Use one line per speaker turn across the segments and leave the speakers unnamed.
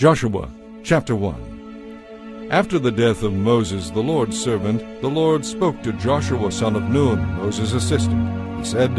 Joshua chapter 1. After the death of Moses, the Lord's servant, the Lord spoke to Joshua son of Nun, Moses' assistant. He said,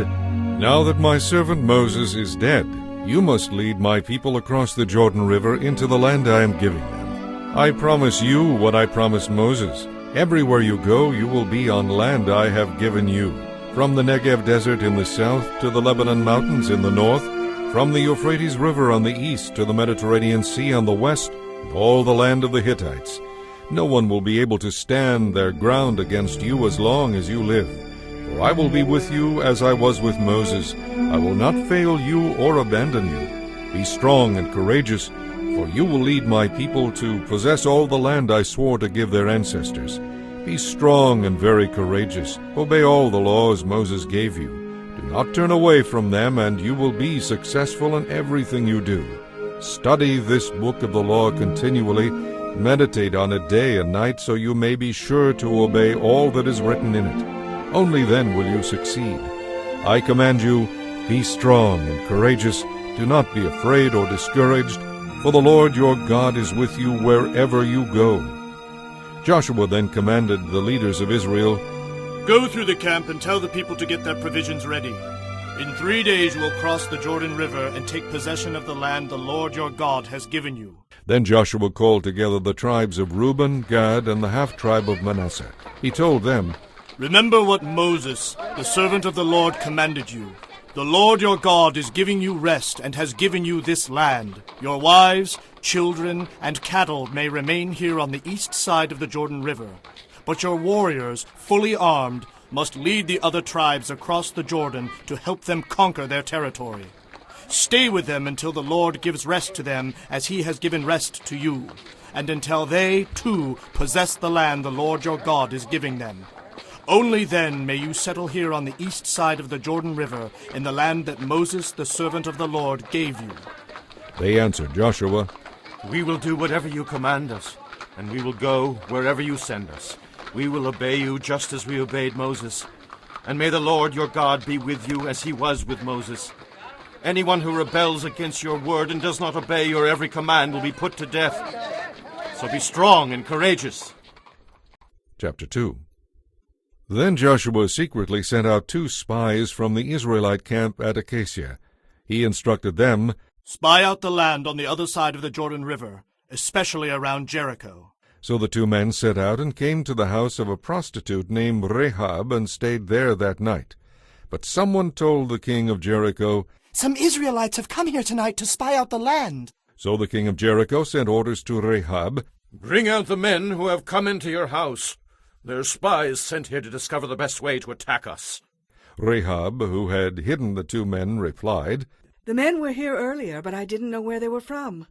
"Now that my servant Moses is dead, you must lead my people across the Jordan River into the land I am giving them. I promise you what I promised Moses. Everywhere you go, you will be on land I have given you, from the Negev desert in the south to the Lebanon mountains in the north, from the Euphrates River on the east to the Mediterranean Sea on the west, all the land of the Hittites. No one will be able to stand their ground against you as long as you live. For I will be with you as I was with Moses. I will not fail you or abandon you. Be strong and courageous, for you will lead my people to possess all the land I swore to give their ancestors. Be strong and very courageous. Obey all the laws Moses gave you. Do not turn away from them, and you will be successful in everything you do. Study this book of the law continually. Meditate on it day and night, so you may be sure to obey all that is written in it. Only then will you succeed. I command you, be strong and courageous. Do not be afraid or discouraged, for the Lord your God is with you wherever you go." Joshua then commanded the leaders of Israel,
"Go through the camp and tell the people to get their provisions ready. In 3 days you will cross the Jordan River and take possession of the land the Lord your God has given you."
Then Joshua called together the tribes of Reuben, Gad, and the half-tribe of Manasseh. He told them,
"Remember what Moses, the servant of the Lord, commanded you. The Lord your God is giving you rest and has given you this land. Your wives, children, and cattle may remain here on the east side of the Jordan River. But your warriors, fully armed, must lead the other tribes across the Jordan to help them conquer their territory. Stay with them until the Lord gives rest to them as he has given rest to you, and until they, too, possess the land the Lord your God is giving them. Only then may you settle here on the east side of the Jordan River in the land that Moses, the servant of the Lord, gave you."
They answered Joshua,
"We will do whatever you command us, and we will go wherever you send us. We will obey you just as we obeyed Moses. And may the Lord your God be with you as he was with Moses. Anyone who rebels against your word and does not obey your every command will be put to death. So be strong and courageous."
Chapter 2. Then Joshua secretly sent out 2 spies from the Israelite camp at Acacia. He instructed them,
"Spy out the land on the other side of the Jordan River, especially around Jericho."
So the 2 men set out and came to the house of a prostitute named Rahab and stayed there that night. But someone told the king of Jericho,
"Some Israelites have come here tonight to spy out the land."
So the king of Jericho sent orders to Rahab,
"Bring out the men who have come into your house. They're spies sent here to discover the best way to attack us."
Rahab, who had hidden the 2 men, replied,
"The men were here earlier, but I didn't know where they were from.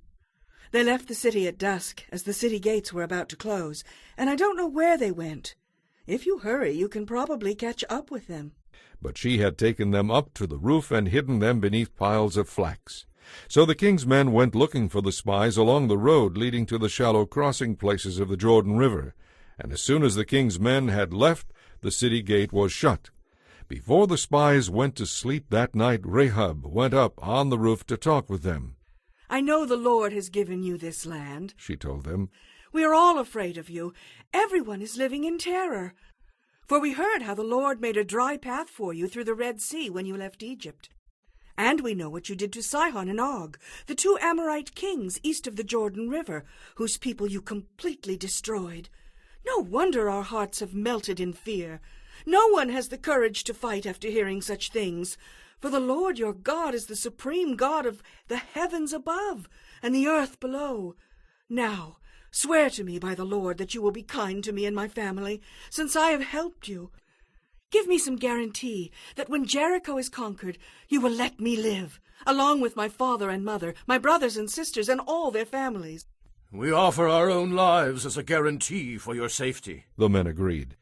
They left the city at dusk, as the city gates were about to close, and I don't know where they went. If you hurry, you can probably catch up with them."
But she had taken them up to the roof and hidden them beneath piles of flax. So the king's men went looking for the spies along the road leading to the shallow crossing places of the Jordan River. And as soon as the king's men had left, the city gate was shut. Before the spies went to sleep that night, Rahab went up on the roof to talk with them.
"I know the Lord has given you this land,"
she told them.
"We are all afraid of you. Everyone is living in terror. For we heard how the Lord made a dry path for you through the Red Sea when you left Egypt. And we know what you did to Sihon and Og, the 2 Amorite kings east of the Jordan River, whose people you completely destroyed. No wonder our hearts have melted in fear. No one has the courage to fight after hearing such things. For the Lord your God is the supreme God of the heavens above and the earth below. Now, swear to me by the Lord that you will be kind to me and my family, since I have helped you. Give me some guarantee that when Jericho is conquered, you will let me live, along with my father and mother, my brothers and sisters, and all their families."
"We offer our own lives as a guarantee for your safety,"
the men agreed.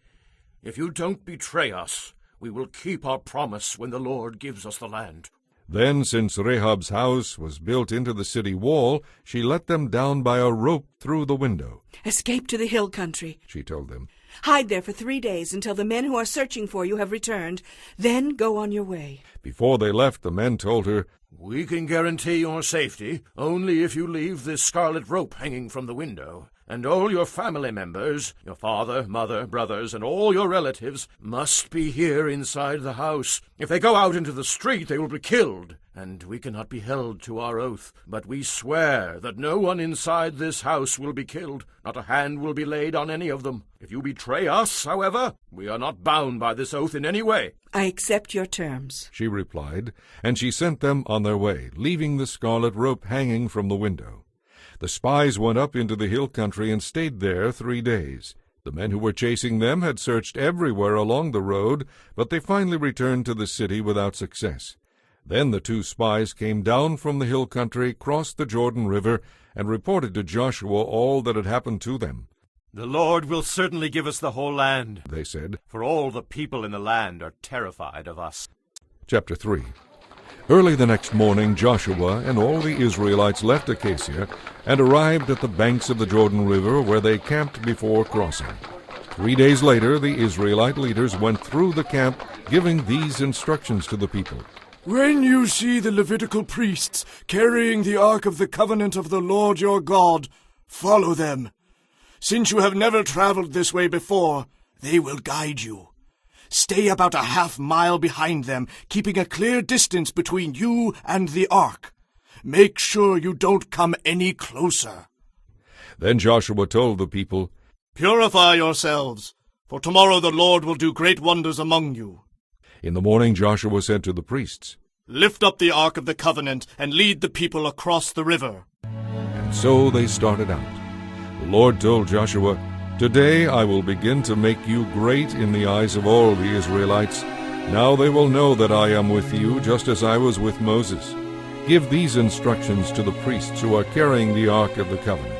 "If you don't betray us, we will keep our promise when the Lord gives us the land."
Then, since Rahab's house was built into the city wall, she let them down by a rope through the window.
"Escape to the hill country,"
she told them.
Hide there for 3 days until the men who are searching for you have returned. Then go on your way."
Before they left, the men told her,
"We can guarantee your safety only if you leave this scarlet rope hanging from the window. And all your family members, your father, mother, brothers, and all your relatives must be here inside the house. If they go out into the street, they will be killed, and we cannot be held to our oath. But we swear that no one inside this house will be killed. Not a hand will be laid on any of them. If you betray us, however, we are not bound by this oath in any way."
"I accept your terms,"
she replied, and she sent them on their way, leaving the scarlet rope hanging from the window. The spies went up into the hill country and stayed there 3 days. The men who were chasing them had searched everywhere along the road, but they finally returned to the city without success. Then the 2 spies came down from the hill country, crossed the Jordan River, and reported to Joshua all that had happened to them.
"The Lord will certainly give us the whole land,"
they said,
"for all the people in the land are terrified of us."
Chapter 3. Early the next morning, Joshua and all the Israelites left Acacia and arrived at the banks of the Jordan River, where they camped before crossing. 3 days later, the Israelite leaders went through the camp, giving these instructions to the people.
"When you see the Levitical priests carrying the Ark of the Covenant of the Lord your God, follow them. Since you have never traveled this way before, they will guide you. Stay about a half-mile behind them, keeping a clear distance between you and the ark. Make sure you don't come any closer."
Then Joshua told the people,
"Purify yourselves, for tomorrow the Lord will do great wonders among you."
In the morning Joshua said to the priests,
"Lift up the Ark of the Covenant and lead the people across the river."
and so they started out. The Lord told Joshua, "Today I will begin to make you great in the eyes of all the Israelites. Now they will know that I am with you, just as I was with Moses. Give these instructions to the priests who are carrying the Ark of the Covenant.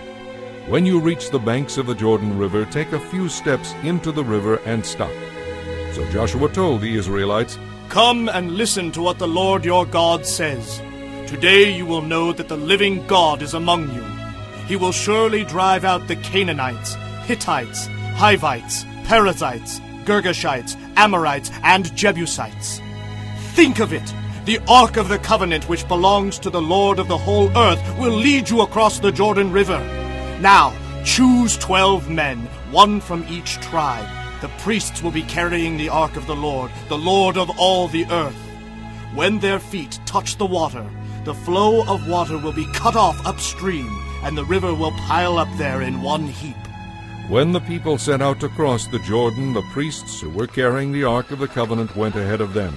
When you reach the banks of the Jordan River, take a few steps into the river and stop." So Joshua told the Israelites,
"Come and listen to what the Lord your God says. Today you will know that the living God is among you. He will surely drive out the Canaanites, Hittites, Hivites, Perizzites, Girgashites, Amorites, and Jebusites. Think of it! The Ark of the Covenant, which belongs to the Lord of the whole earth, will lead you across the Jordan River. Now, choose 12 men, 1 from each tribe. The priests will be carrying the Ark of the Lord of all the earth. When their feet touch the water, the flow of water will be cut off upstream, and the river will pile up there in one heap."
When the people set out to cross the Jordan, the priests who were carrying the Ark of the Covenant went ahead of them.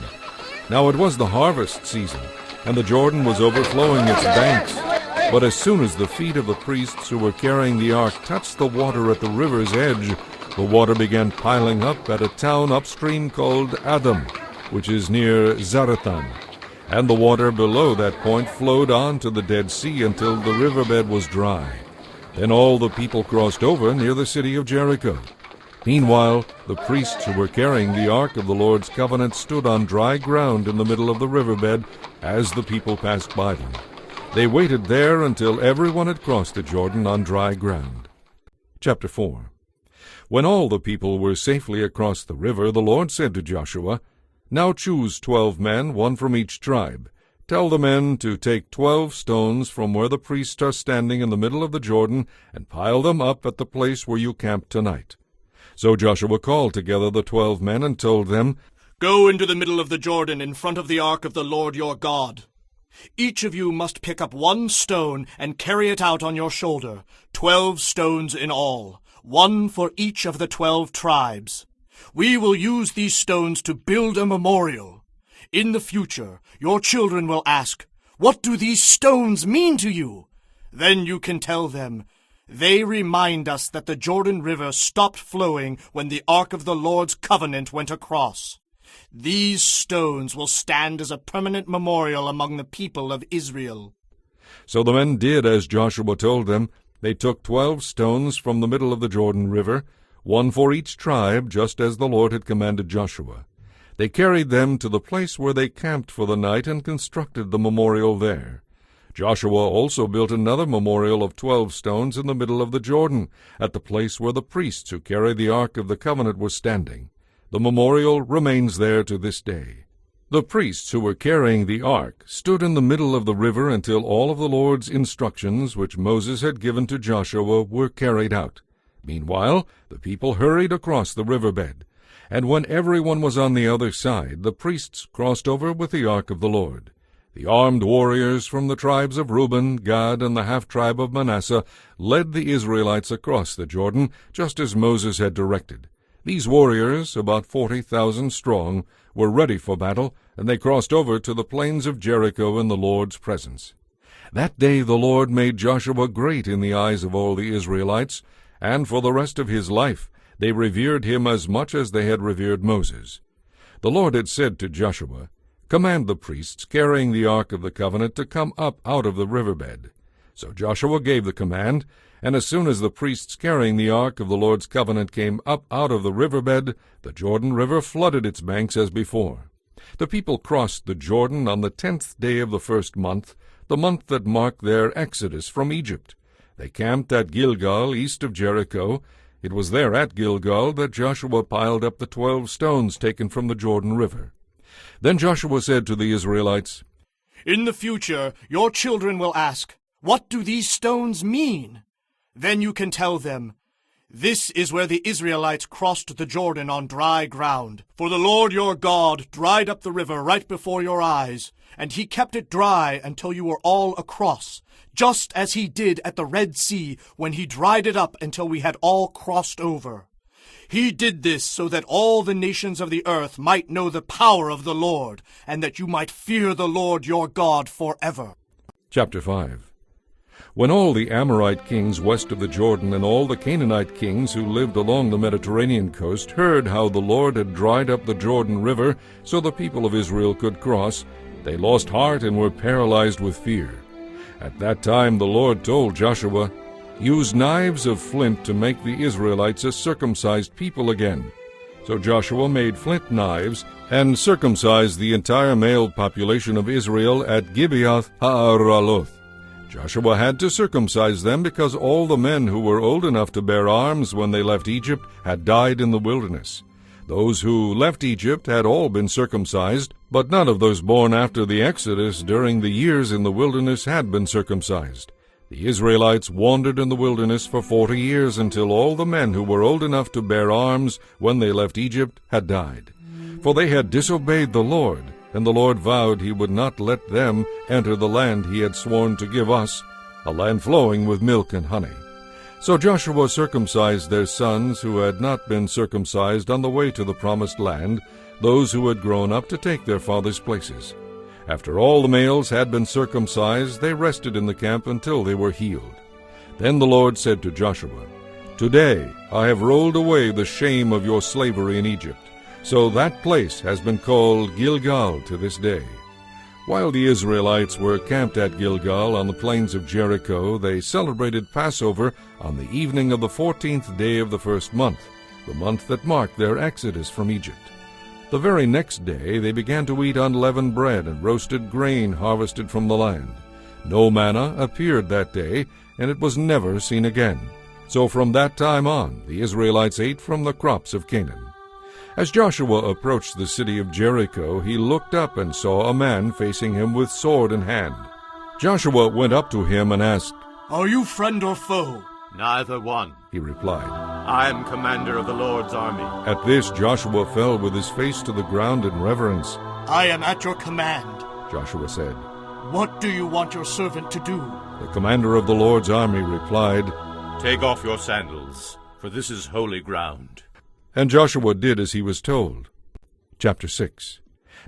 Now it was the harvest season, and the Jordan was overflowing its banks. But as soon as the feet of the priests who were carrying the ark touched the water at the river's edge, the water began piling up at a town upstream called Adam, which is near Zarethan. And the water below that point flowed on to the Dead Sea until the riverbed was dry. Then all the people crossed over near the city of Jericho. Meanwhile, the priests who were carrying the Ark of the Lord's Covenant stood on dry ground in the middle of the riverbed as the people passed by them. They waited there until everyone had crossed the Jordan on dry ground. Chapter 4. When all the people were safely across the river, the Lord said to Joshua, "Now choose 12 men, 1 from each tribe. Tell the men to take 12 stones from where the priests are standing in the middle of the Jordan and pile them up at the place where you camp tonight." So Joshua called together the 12 men and told them,
"Go into the middle of the Jordan in front of the ark of the Lord your God. Each of you must pick up 1 stone and carry it out on your shoulder, 12 stones in all, 1 for each of the 12 tribes. We will use these stones to build a memorial. In the future, your children will ask, 'What do these stones mean to you?' Then you can tell them, 'They remind us that the Jordan River stopped flowing when the Ark of the Lord's covenant went across.' These stones will stand as a permanent memorial among the people of Israel."
So the men did as Joshua told them. They took 12 stones from the middle of the Jordan River, 1 for each tribe, just as the Lord had commanded Joshua. They carried them to the place where they camped for the night and constructed the memorial there. Joshua also built another memorial of 12 stones in the middle of the Jordan, at the place where the priests who carried the Ark of the Covenant were standing. The memorial remains there to this day. The priests who were carrying the ark stood in the middle of the river until all of the Lord's instructions which Moses had given to Joshua were carried out. Meanwhile, the people hurried across the riverbed, and when everyone was on the other side, the priests crossed over with the ark of the Lord. The armed warriors from the tribes of Reuben, Gad, and the half-tribe of Manasseh led the Israelites across the Jordan, just as Moses had directed. These warriors, about 40,000 strong, were ready for battle, and they crossed over to the plains of Jericho in the Lord's presence. That day the Lord made Joshua great in the eyes of all the Israelites, and for the rest of his life they revered him as much as they had revered Moses. The Lord had said to Joshua, "Command the priests carrying the Ark of the Covenant to come up out of the riverbed." So Joshua gave the command, and as soon as the priests carrying the Ark of the Lord's covenant came up out of the riverbed, the Jordan River flooded its banks as before. The people crossed the Jordan on the 10th day of the first month, the month that marked their exodus from Egypt. They camped at Gilgal, east of Jericho. It was there at Gilgal that Joshua piled up the 12 stones taken from the Jordan River. Then Joshua said to the Israelites,
"In the future your children will ask, 'What do these stones mean?' Then you can tell them, 'This is where the Israelites crossed the Jordan on dry ground. For the Lord your God dried up the river right before your eyes, and he kept it dry until you were all across, just as he did at the Red Sea when he dried it up until we had all crossed over. He did this so that all the nations of the earth might know the power of the Lord, and that you might fear the Lord your God forever."
Chapter 5. When all the Amorite kings west of the Jordan and all the Canaanite kings who lived along the Mediterranean coast heard how the Lord had dried up the Jordan River so the people of Israel could cross, they lost heart and were paralyzed with fear. At that time the Lord told Joshua, "Use knives of flint to make the Israelites a circumcised people again." So Joshua made flint knives and circumcised the entire male population of Israel at Gibeath Ha'araloth. Joshua had to circumcise them because all the men who were old enough to bear arms when they left Egypt had died in the wilderness. Those who left Egypt had all been circumcised, but none of those born after the Exodus during the years in the wilderness had been circumcised. The Israelites wandered in the wilderness for 40 years until all the men who were old enough to bear arms when they left Egypt had died. For they had disobeyed the Lord, and the Lord vowed he would not let them enter the land he had sworn to give us, a land flowing with milk and honey. So Joshua circumcised their sons who had not been circumcised on the way to the promised land, those who had grown up to take their fathers' places. After all the males had been circumcised, they rested in the camp until they were healed. Then the Lord said to Joshua, "Today I have rolled away the shame of your slavery in Egypt." So that place has been called Gilgal to this day. While the Israelites were camped at Gilgal on the plains of Jericho, they celebrated Passover on the evening of the 14th day of the first month, the month that marked their exodus from Egypt. The very next day they began to eat unleavened bread and roasted grain harvested from the land. No manna appeared that day, and it was never seen again. So from that time on, the Israelites ate from the crops of Canaan. As Joshua approached the city of Jericho, he looked up and saw a man facing him with sword in hand. Joshua went up to him and asked,
"Are you friend or foe?"
"Neither one,"
he replied.
"I am commander of the Lord's army."
At this Joshua fell with his face to the ground in reverence.
"I am at your command,"
Joshua said.
"What do you want your servant to do?"
The commander of the Lord's army replied,
"Take off your sandals, for this is holy ground."
And Joshua did as he was told. Chapter 6.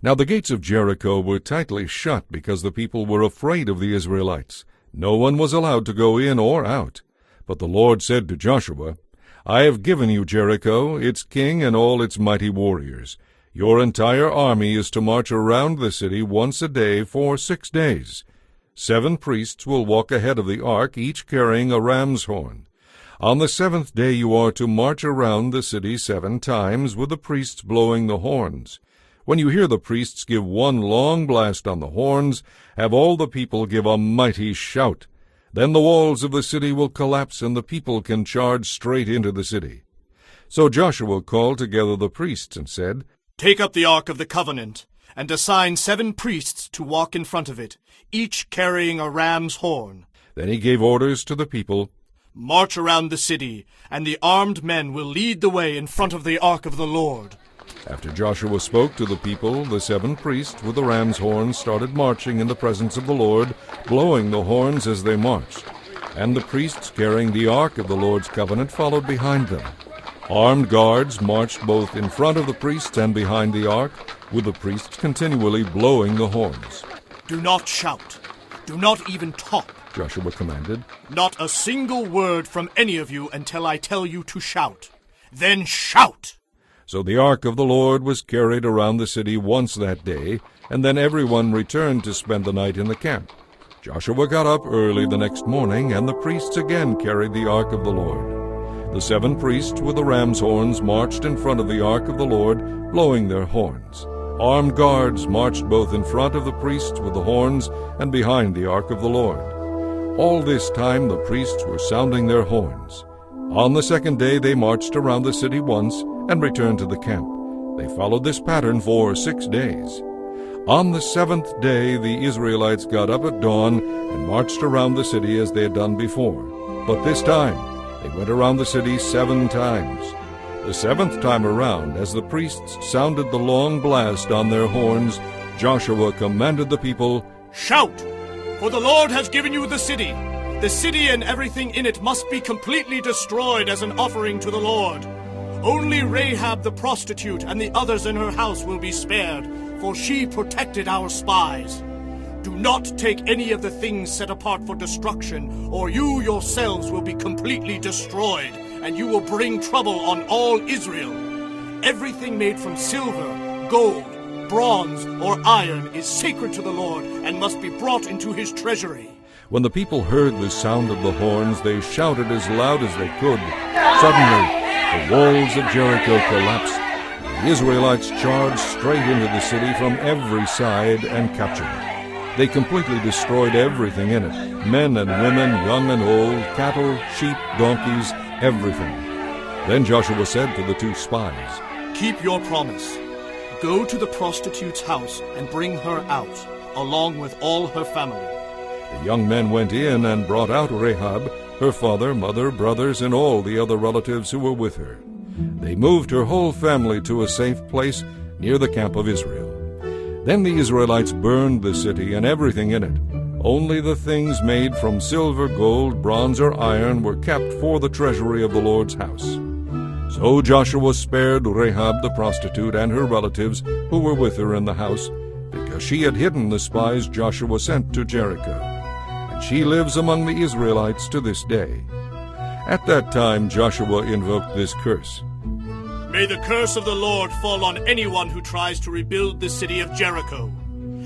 Now the gates of Jericho were tightly shut because the people were afraid of the Israelites. No one was allowed to go in or out. But the Lord said to Joshua, "I have given you Jericho, its king, and all its mighty warriors. Your entire army is to march around the city once a day for 6 days. 7 priests will walk ahead of the ark, each carrying a ram's horn. On the 7th day you are to march around the city 7 times, with the priests blowing the horns. When you hear the priests give one long blast on the horns, have all the people give a mighty shout. Then the walls of the city will collapse, and the people can charge straight into the city. So Joshua called together the priests and said,
Take up the Ark of the Covenant, and assign 7 priests to walk in front of it, each carrying a ram's horn.
Then he gave orders to the people,
March around the city, and the armed men will lead the way in front of the Ark of the Lord.
After Joshua spoke to the people, the 7 priests with the ram's horns started marching in the presence of the Lord, blowing the horns as they marched. And the priests carrying the Ark of the Lord's covenant followed behind them. Armed guards marched both in front of the priests and behind the Ark, with the priests continually blowing the horns.
Do not shout. Do not even talk.
Joshua commanded.
Not a single word from any of you until I tell you to shout. Then shout!
So the Ark of the Lord was carried around the city once that day, and then everyone returned to spend the night in the camp. Joshua got up early the next morning, and the priests again carried the Ark of the Lord. The 7 priests with the ram's horns marched in front of the Ark of the Lord, blowing their horns. Armed guards marched both in front of the priests with the horns and behind the Ark of the Lord. All this time the priests were sounding their horns. On the second day they marched around the city once and returned to the camp. They followed this pattern for 6 days. On the 7th day the Israelites got up at dawn and marched around the city as they had done before. But this time they went around the city 7 times. The 7th time around, as the priests sounded the long blast on their horns, Joshua commanded the people,
Shout! For the Lord has given you the city. The city and everything in it must be completely destroyed as an offering to the Lord. Only Rahab the prostitute and the others in her house will be spared, for she protected our spies. Do not take any of the things set apart for destruction, or you yourselves will be completely destroyed, and you will bring trouble on all Israel. Everything made from silver, gold, bronze, or iron is sacred to the Lord and must be brought into his treasury.
When the people heard the sound of the horns, they shouted as loud as they could. Suddenly, the walls of Jericho collapsed. The Israelites charged straight into the city from every side and captured it. They completely destroyed everything in it, men and women, young and old, cattle, sheep, donkeys, everything. Then Joshua said to the 2 spies,
Keep your promise. Go to the prostitute's house and bring her out, along with all her family.
The young men went in and brought out Rahab, her father, mother, brothers, and all the other relatives who were with her. They moved her whole family to a safe place near the camp of Israel. Then the Israelites burned the city and everything in it. Only the things made from silver, gold, bronze, or iron were kept for the treasury of the Lord's house. So Joshua spared Rahab the prostitute and her relatives who were with her in the house, because she had hidden the spies Joshua sent to Jericho. And she lives among the Israelites to this day. At that time Joshua invoked this curse.
May the curse of the Lord fall on anyone who tries to rebuild the city of Jericho.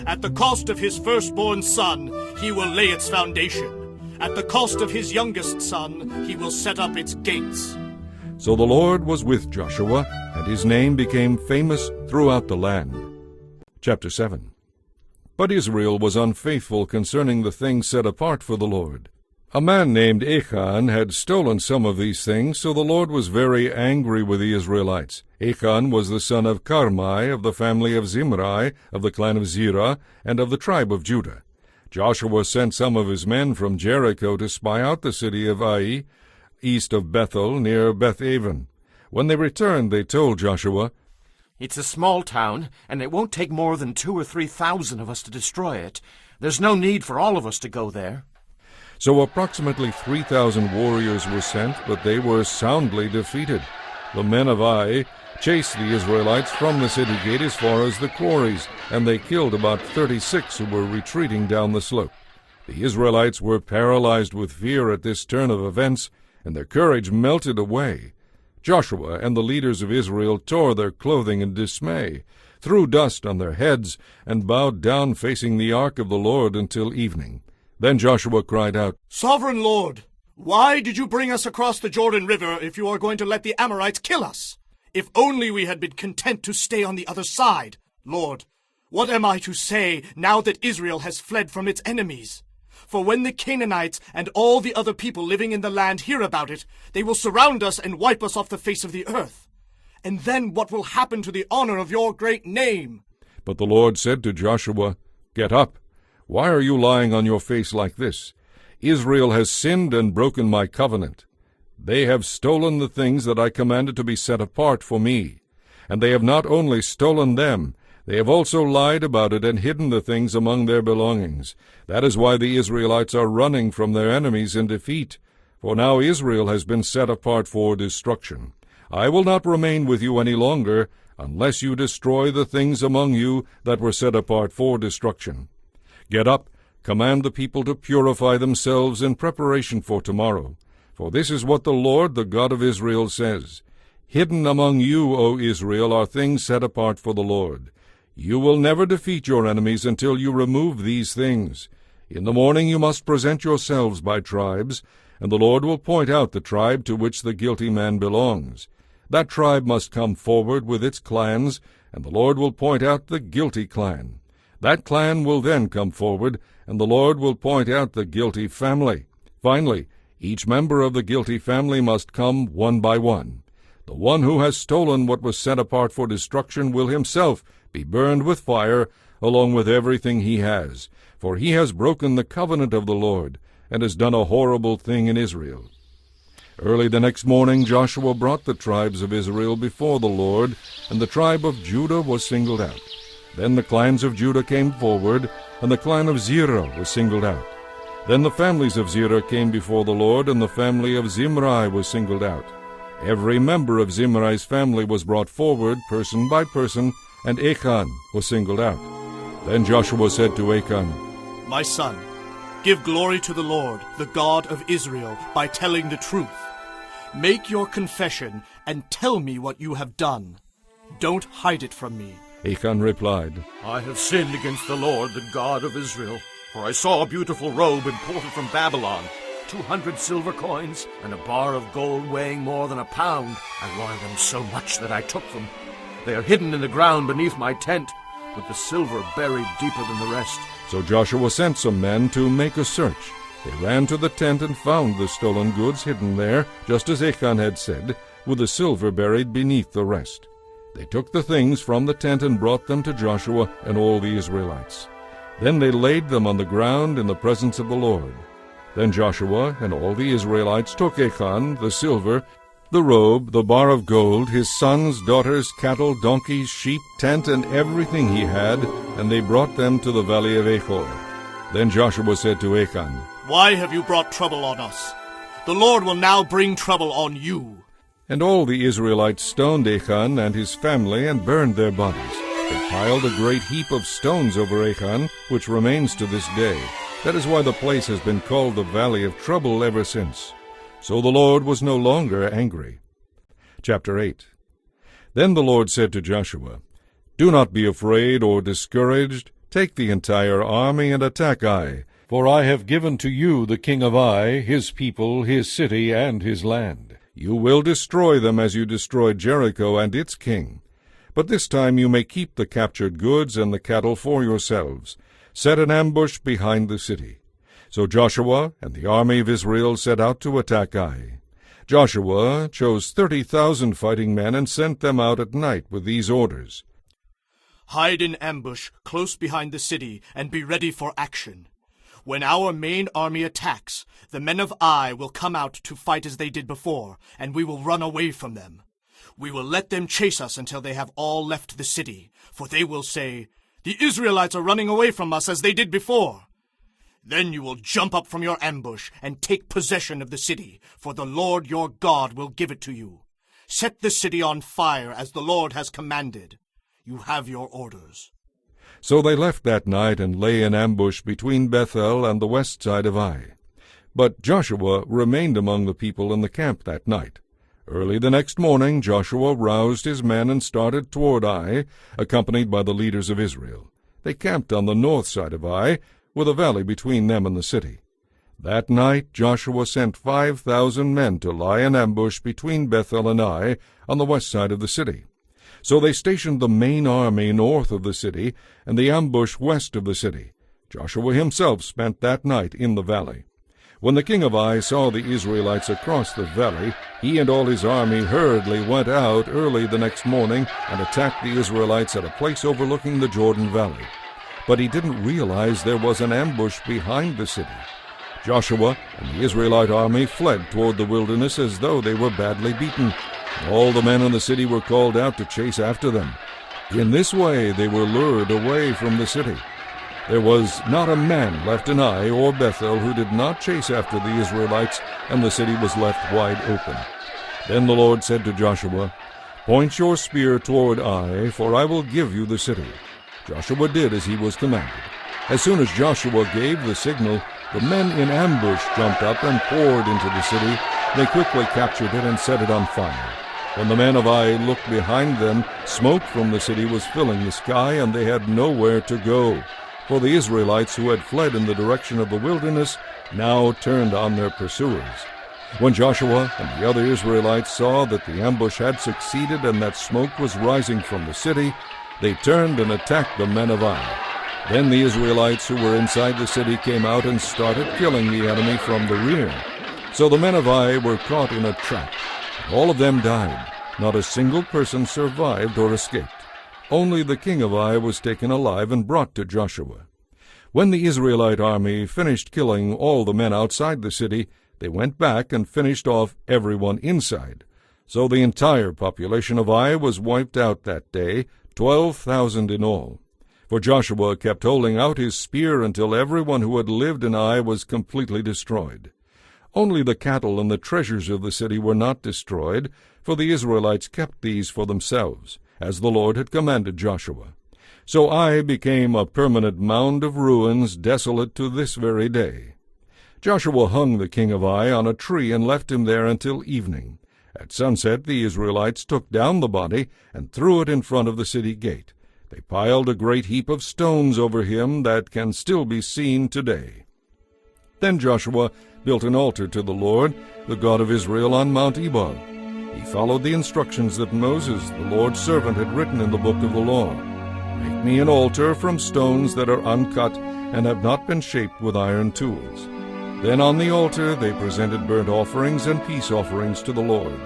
At the cost of his firstborn son, he will lay its foundation. At the cost of his youngest son, he will set up its gates.
So the Lord was with Joshua, and his name became famous throughout the land. Chapter 7. But Israel was unfaithful concerning the things set apart for the Lord. A man named Achan had stolen some of these things, so the Lord was very angry with the Israelites. Achan was the son of Carmi, of the family of Zimri, of the clan of Zerah, and of the tribe of Judah. Joshua sent some of his men from Jericho to spy out the city of Ai, east of Bethel, near Beth-aven. When they returned, they told Joshua,
It's a small town, and it won't take more than 2,000 or 3,000 of us to destroy it. There's no need for all of us to go there.
So approximately 3,000 warriors were sent, but they were soundly defeated. The men of Ai chased the Israelites from the city gate as far as the quarries, and they killed about 36 who were retreating down the slope. The Israelites were paralyzed with fear at this turn of events, and their courage melted away. Joshua and the leaders of Israel tore their clothing in dismay, threw dust on their heads, and bowed down facing the ark of the Lord until evening. Then Joshua cried out,
Sovereign Lord, why did you bring us across the Jordan River if you are going to let the Amorites kill us? If only we had been content to stay on the other side. Lord, what am I to say now that Israel has fled from its enemies? For when the Canaanites and all the other people living in the land hear about it, they will surround us and wipe us off the face of the earth. And then what will happen to the honor of your great name?
But the Lord said to Joshua, Get up. Why are you lying on your face like this? Israel has sinned and broken my covenant. They have stolen the things that I commanded to be set apart for me. And they have not only stolen them, they have also lied about it and hidden the things among their belongings. That is why the Israelites are running from their enemies in defeat. For now Israel has been set apart for destruction. I will not remain with you any longer, unless you destroy the things among you that were set apart for destruction. Get up, command the people to purify themselves in preparation for tomorrow. For this is what the Lord, the God of Israel, says. Hidden among you, O Israel, are things set apart for the Lord. You will never defeat your enemies until you remove these things. In the morning you must present yourselves by tribes, and the Lord will point out the tribe to which the guilty man belongs. That tribe must come forward with its clans, and the Lord will point out the guilty clan. That clan will then come forward, and the Lord will point out the guilty family. Finally, each member of the guilty family must come one by one. The one who has stolen what was set apart for destruction will himself be burned with fire, along with everything he has, for he has broken the covenant of the Lord, and has done a horrible thing in Israel. Early the next morning Joshua brought the tribes of Israel before the Lord, and the tribe of Judah was singled out. Then the clans of Judah came forward, and the clan of Zerah was singled out. Then the families of Zerah came before the Lord, and the family of Zimri was singled out. Every member of Zimri's family was brought forward, person by person, and Achan was singled out. Then Joshua said to Achan,
My son, give glory to the Lord, the God of Israel, by telling the truth. Make your confession and tell me what you have done. Don't hide it from me.
Achan replied,
I have sinned against the Lord, the God of Israel. For I saw a beautiful robe imported from Babylon, 200 silver coins, and a bar of gold weighing more than a pound. I wanted them so much that I took them. They are hidden in the ground beneath my tent, with the silver buried deeper than the rest.
So Joshua sent some men to make a search. They ran to the tent and found the stolen goods hidden there, just as Achan had said, with the silver buried beneath the rest. They took the things from the tent and brought them to Joshua and all the Israelites. Then they laid them on the ground in the presence of the Lord. Then Joshua and all the Israelites took Achan, the silver, the robe, the bar of gold, his sons, daughters, cattle, donkeys, sheep, tent, and everything he had, and they brought them to the valley of Achor. Then Joshua said to Achan,
Why have you brought trouble on us? The Lord will now bring trouble on you.
And all the Israelites stoned Achan and his family and burned their bodies. They piled a great heap of stones over Achan, which remains to this day. That is why the place has been called the Valley of Trouble ever since. So the Lord was no longer angry. Chapter 8. Then the Lord said to Joshua, Do not be afraid or discouraged. Take the entire army and attack Ai, for I have given to you the king of Ai, his people, his city, and his land. You will destroy them as you destroyed Jericho and its king. But this time you may keep the captured goods and the cattle for yourselves. Set an ambush behind the city. So Joshua and the army of Israel set out to attack Ai. Joshua chose 30,000 fighting men and sent them out at night with these orders.
Hide in ambush close behind the city and be ready for action. When our main army attacks, the men of Ai will come out to fight as they did before, and we will run away from them. We will let them chase us until they have all left the city, for they will say, The Israelites are running away from us as they did before. Then you will jump up from your ambush and take possession of the city, for the Lord your God will give it to you. Set the city on fire as the Lord has commanded. You have your orders.
So they left that night and lay in ambush between Bethel and the west side of Ai. But Joshua remained among the people in the camp that night. Early the next morning Joshua roused his men and started toward Ai, accompanied by the leaders of Israel. They camped on the north side of Ai, with a valley between them and the city. That night Joshua sent 5,000 men to lie in ambush between Bethel and Ai on the west side of the city. So they stationed the main army north of the city, and the ambush west of the city. Joshua himself spent that night in the valley. When the king of Ai saw the Israelites across the valley, he and all his army hurriedly went out early the next morning and attacked the Israelites at a place overlooking the Jordan Valley. But he didn't realize there was an ambush behind the city. Joshua and the Israelite army fled toward the wilderness as though they were badly beaten. All the men in the city were called out to chase after them. In this way they were lured away from the city. There was not a man left in Ai or Bethel who did not chase after the Israelites, and the city was left wide open. Then the Lord said to Joshua, "Point your spear toward Ai, for I will give you the city." Joshua did as he was commanded. As soon as Joshua gave the signal, the men in ambush jumped up and poured into the city. They quickly captured it and set it on fire. When the men of Ai looked behind them, smoke from the city was filling the sky, and they had nowhere to go. For the Israelites who had fled in the direction of the wilderness now turned on their pursuers. When Joshua and the other Israelites saw that the ambush had succeeded and that smoke was rising from the city, they turned and attacked the men of Ai. Then the Israelites who were inside the city came out and started killing the enemy from the rear. So the men of Ai were caught in a trap. All of them died. Not a single person survived or escaped. Only the king of Ai was taken alive and brought to Joshua. When the Israelite army finished killing all the men outside the city, they went back and finished off everyone inside. So the entire population of Ai was wiped out that day, 12,000 in all. For Joshua kept holding out his spear until everyone who had lived in Ai was completely destroyed. Only the cattle and the treasures of the city were not destroyed, for the Israelites kept these for themselves, as the Lord had commanded Joshua. So Ai became a permanent mound of ruins, desolate to this very day. Joshua hung the king of Ai on a tree and left him there until evening. At sunset the Israelites took down the body and threw it in front of the city gate. They piled a great heap of stones over him that can still be seen today. Then Joshua built an altar to the Lord, the God of Israel, on Mount Ebal. He followed the instructions that Moses, the Lord's servant, had written in the book of the law. "Make me an altar from stones that are uncut and have not been shaped with iron tools." Then on the altar they presented burnt offerings and peace offerings to the Lord.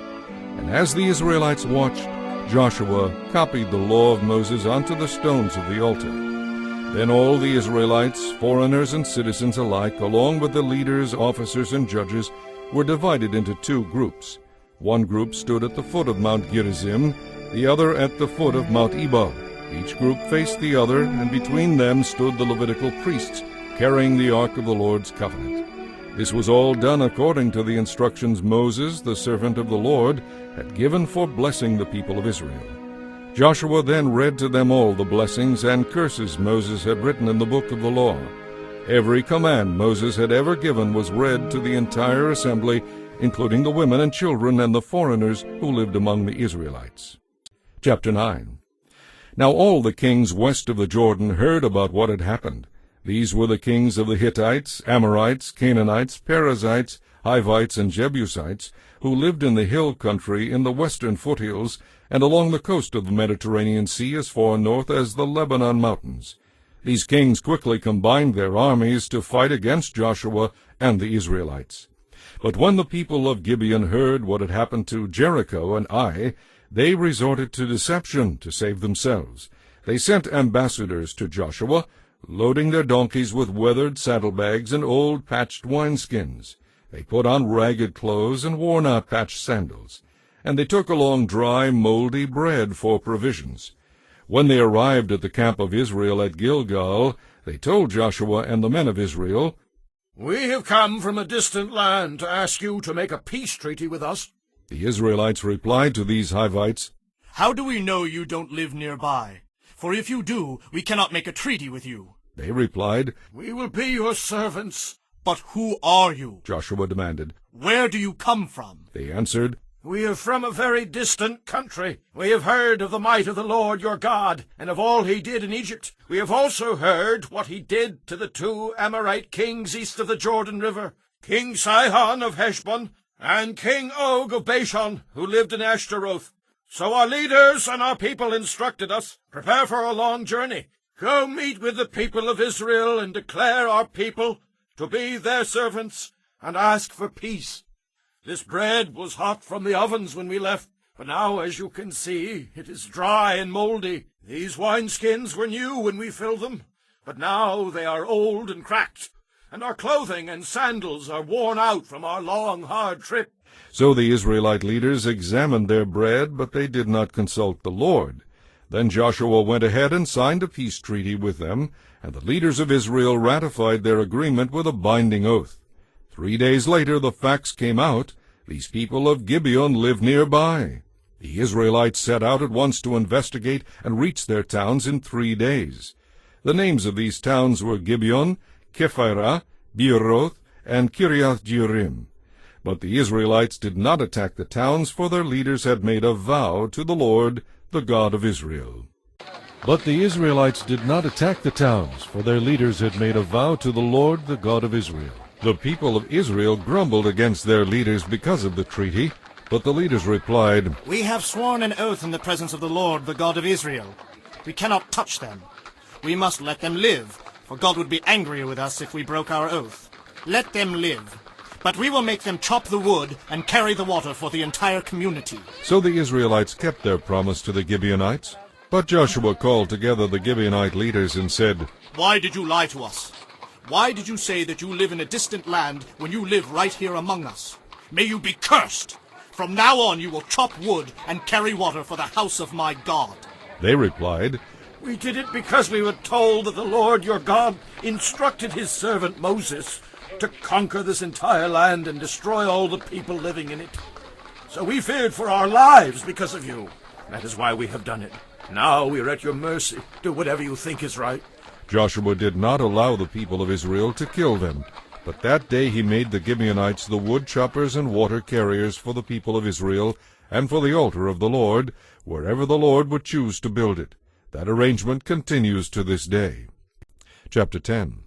And as the Israelites watched, Joshua copied the law of Moses onto the stones of the altar. Then all the Israelites, foreigners and citizens alike, along with the leaders, officers, and judges, were divided into two groups. One group stood at the foot of Mount Gerizim, the other at the foot of Mount Ebal. Each group faced the other, and between them stood the Levitical priests, carrying the ark of the Lord's covenant. This was all done according to the instructions Moses, the servant of the Lord, had given for blessing the people of Israel. Joshua then read to them all the blessings and curses Moses had written in the book of the law. Every command Moses had ever given was read to the entire assembly, including the women and children and the foreigners who lived among the Israelites. Chapter 9. Now all the kings west of the Jordan heard about what had happened. These were the kings of the Hittites, Amorites, Canaanites, Perizzites, Hivites, and Jebusites, who lived in the hill country in the western foothills and along the coast of the Mediterranean Sea as far north as the Lebanon mountains. These kings quickly combined their armies to fight against Joshua and the Israelites. But when the people of Gibeon heard what had happened to Jericho and Ai, they resorted to deception to save themselves. They sent ambassadors to Joshua, loading their donkeys with weathered saddlebags and old patched wineskins. They put on ragged clothes and worn-out patched sandals, and they took along dry, moldy bread for provisions. When they arrived at the camp of Israel at Gilgal, they told Joshua and the men of Israel,
"We have come from a distant land to ask you to make a peace treaty with us."
The Israelites replied to these Hivites,
"How do we know you don't live nearby? For if you do, we cannot make a treaty with you."
They replied,
"We will be your servants."
"But who are you?"
Joshua demanded.
"Where do you come from?"
They answered,
"We are from a very distant country. We have heard of the might of the Lord your God, and of all he did in Egypt. We have also heard what he did to the two Amorite kings east of the Jordan River, King Sihon of Heshbon, and King Og of Bashan, who lived in Ashtaroth. So our leaders and our people instructed us, prepare for a long journey. Go meet with the people of Israel and declare our people to be their servants and ask for peace. This bread was hot from the ovens when we left, but now, as you can see, it is dry and moldy. These wineskins were new when we filled them, but now they are old and cracked, and our clothing and sandals are worn out from our long, hard trip.
So the Israelite leaders examined their bread, but they did not consult the Lord. Then Joshua went ahead and signed a peace treaty with them, and the leaders of Israel ratified their agreement with a binding oath. 3 days later the facts came out. These people of Gibeon lived nearby. The Israelites set out at once to investigate and reached their towns in 3 days. The names of these towns were Gibeon, Kephirah, Beeroth, and Kiriath Jearim. But the Israelites did not attack the towns, for their leaders had made a vow to the Lord, the God of Israel. But the Israelites did not attack the towns, for their leaders had made a vow to the Lord, the God of Israel. The people of Israel grumbled against their leaders because of the treaty, but the leaders replied,
We have sworn an oath in the presence of the Lord, the God of Israel. We cannot touch them. We must let them live, for God would be angry with us if we broke our oath. Let them live. But we will make them chop the wood and carry the water for the entire community.
So the Israelites kept their promise to the Gibeonites. But Joshua called together the Gibeonite leaders and said,
Why did you lie to us? Why did you say that you live in a distant land when you live right here among us? May you be cursed! From now on you will chop wood and carry water for the house of my God.
They replied,
We did it because we were told that the Lord your God instructed his servant Moses to conquer this entire land and destroy all the people living in it. So we feared for our lives because of you. That is why we have done it. Now we are at your mercy. Do whatever you think is right.
Joshua did not allow the people of Israel to kill them, but that day he made the Gibeonites the wood choppers and water carriers for the people of Israel, and for the altar of the Lord, wherever the Lord would choose to build it. That arrangement continues to this day. Chapter 10.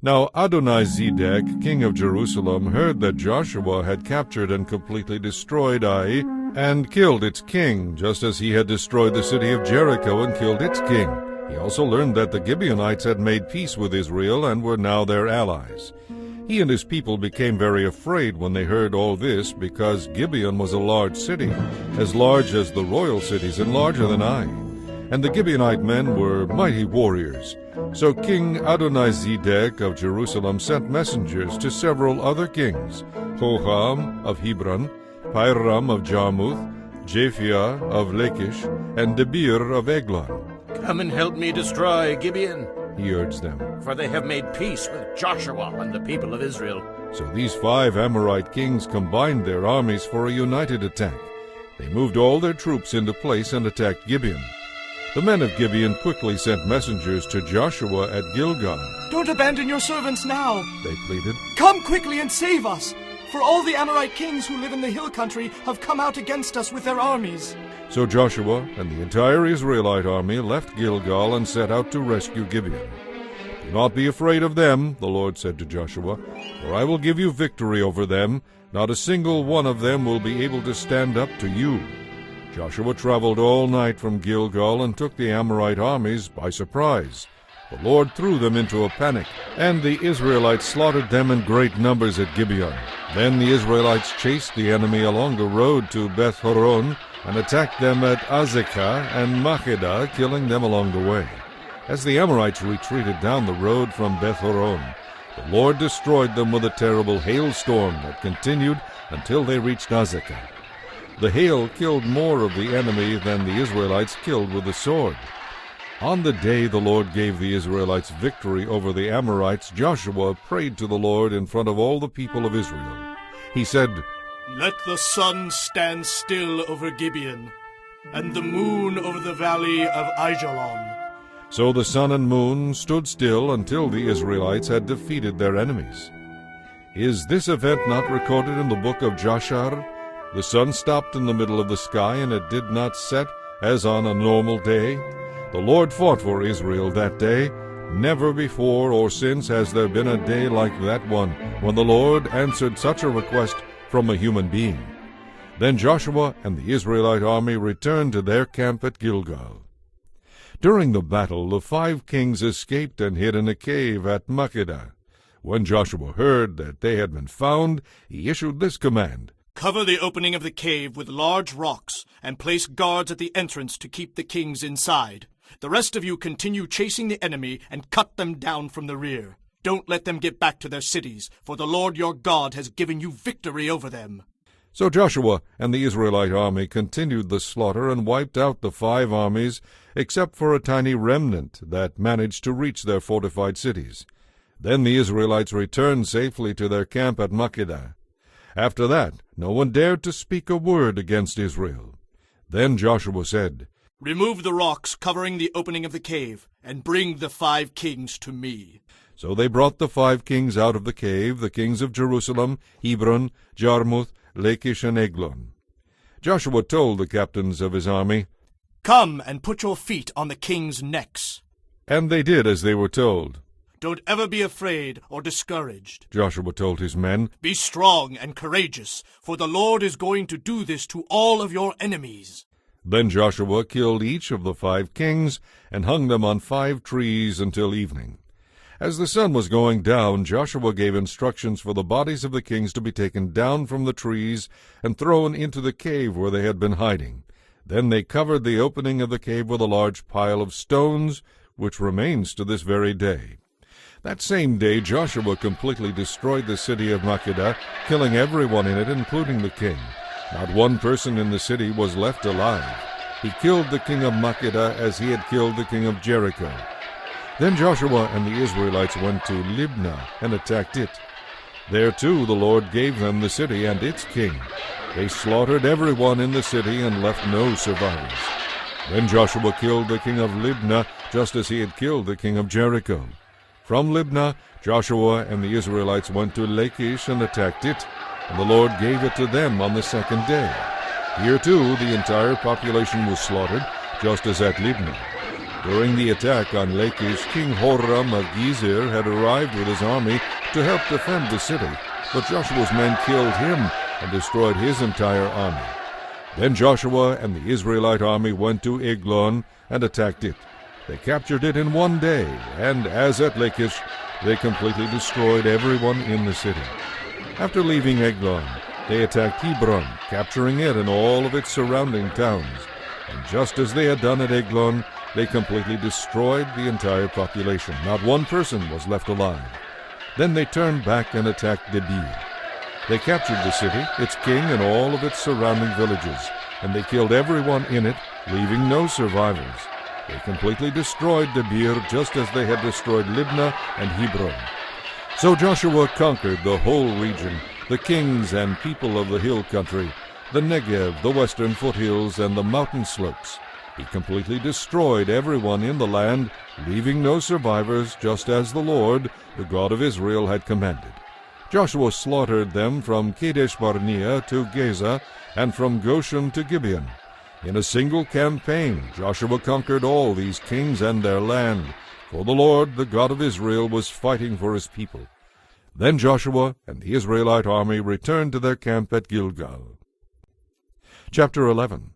Now Adonizedek, king of Jerusalem, heard that Joshua had captured and completely destroyed Ai, and killed its king, just as he had destroyed the city of Jericho and killed its king. He also learned that the Gibeonites had made peace with Israel and were now their allies. He and his people became very afraid when they heard all this, because Gibeon was a large city, as large as the royal cities and larger than Ai. And the Gibeonite men were mighty warriors. So King Adonizedek of Jerusalem sent messengers to several other kings, Hoham of Hebron, Piram of Jarmuth, Japhia of Lachish, and Debir of Eglon.
Come and help me destroy Gibeon,
he urged them.
for they have made peace with Joshua and the people of Israel.
So these 5 Amorite kings combined their armies for a united attack. They moved all their troops into place and attacked Gibeon. The men of Gibeon quickly sent messengers to Joshua at Gilgal.
Don't abandon your servants now.
They pleaded,
Come quickly and save us, for all the Amorite kings who live in the hill country have come out against us with their armies.
So Joshua and the entire Israelite army left Gilgal and set out to rescue Gibeon. Do not be afraid of them, the Lord said to Joshua, for I will give you victory over them. Not a single one of them will be able to stand up to you. Joshua traveled all night from Gilgal and took the Amorite armies by surprise. The Lord threw them into a panic, and the Israelites slaughtered them in great numbers at Gibeon. Then the Israelites chased the enemy along the road to Beth-horon and attacked them at Azekah and Makkedah, killing them along the way. As the Amorites retreated down the road from Beth-horon, the Lord destroyed them with a terrible hailstorm that continued until they reached Azekah. The hail killed more of the enemy than the Israelites killed with the sword. On the day the Lord gave the Israelites victory over the Amorites, Joshua prayed to the Lord in front of all the people of Israel. He said,
Let the sun stand still over Gibeon, and the moon over the valley of Aijalon.
So the sun and moon stood still until the Israelites had defeated their enemies. Is this event not recorded in the book of Jashar? The sun stopped in the middle of the sky, and it did not set as on a normal day. The Lord fought for Israel that day. Never before or since has there been a day like that one, when the Lord answered such a request from a human being. Then Joshua and the Israelite army returned to their camp at Gilgal. During the battle, the 5 kings escaped and hid in a cave at Makkedah. When Joshua heard that they had been found, he issued this command:
Cover the opening of the cave with large rocks, and place guards at the entrance to keep the kings inside. The rest of you continue chasing the enemy and cut them down from the rear. Don't let them get back to their cities, for the Lord your God has given you victory over them.
So Joshua and the Israelite army continued the slaughter and wiped out the 5 armies, except for a tiny remnant that managed to reach their fortified cities. Then the Israelites returned safely to their camp at Makkedah. After that, no one dared to speak a word against Israel. Then Joshua said,
Remove the rocks covering the opening of the cave, and bring the 5 kings to me.
So they brought the 5 kings out of the cave, the kings of Jerusalem, Hebron, Jarmuth, Lachish, and Eglon. Joshua told the captains of his army,
Come and put your feet on the kings' necks.
And they did as they were told.
Don't ever be afraid or discouraged.
Joshua told his men,
Be strong and courageous, for the Lord is going to do this to all of your enemies.
Then Joshua killed each of the 5 kings and hung them on 5 trees until evening. As the sun was going down, Joshua gave instructions for the bodies of the kings to be taken down from the trees and thrown into the cave where they had been hiding. Then they covered the opening of the cave with a large pile of stones, which remains to this very day. That same day Joshua completely destroyed the city of Makkedah, killing everyone in it, including the king. Not one person in the city was left alive. He killed the king of Makkedah as he had killed the king of Jericho. Then Joshua and the Israelites went to Libnah and attacked it. There too the Lord gave them the city and its king. They slaughtered everyone in the city and left no survivors. Then Joshua killed the king of Libnah, just as he had killed the king of Jericho. From Libnah, Joshua and the Israelites went to Lachish and attacked it, and the Lord gave it to them on the 2nd day. Here too the entire population was slaughtered, just as at Libnah. During the attack on Lachish, King Horam of Gezer had arrived with his army to help defend the city, but Joshua's men killed him and destroyed his entire army. Then Joshua and the Israelite army went to Eglon and attacked it. They captured it in 1 day, and as at Lachish, they completely destroyed everyone in the city. After leaving Eglon, they attacked Hebron, capturing it and all of its surrounding towns. And just as they had done at Eglon, they completely destroyed the entire population. Not one person was left alive. Then they turned back and attacked Debir. They captured the city, its king, and all of its surrounding villages, and they killed everyone in it, leaving no survivors. They completely destroyed Debir just as they had destroyed Libnah and Hebron. So Joshua conquered the whole region, the kings and people of the hill country, the Negev, the western foothills, and the mountain slopes. He completely destroyed everyone in the land, leaving no survivors, just as the Lord, the God of Israel, had commanded. Joshua slaughtered them from Kadesh Barnea to Gaza, and from Goshen to Gibeon. In a single campaign, Joshua conquered all these kings and their land, for the Lord, the God of Israel, was fighting for his people. Then Joshua and the Israelite army returned to their camp at Gilgal. Chapter 11.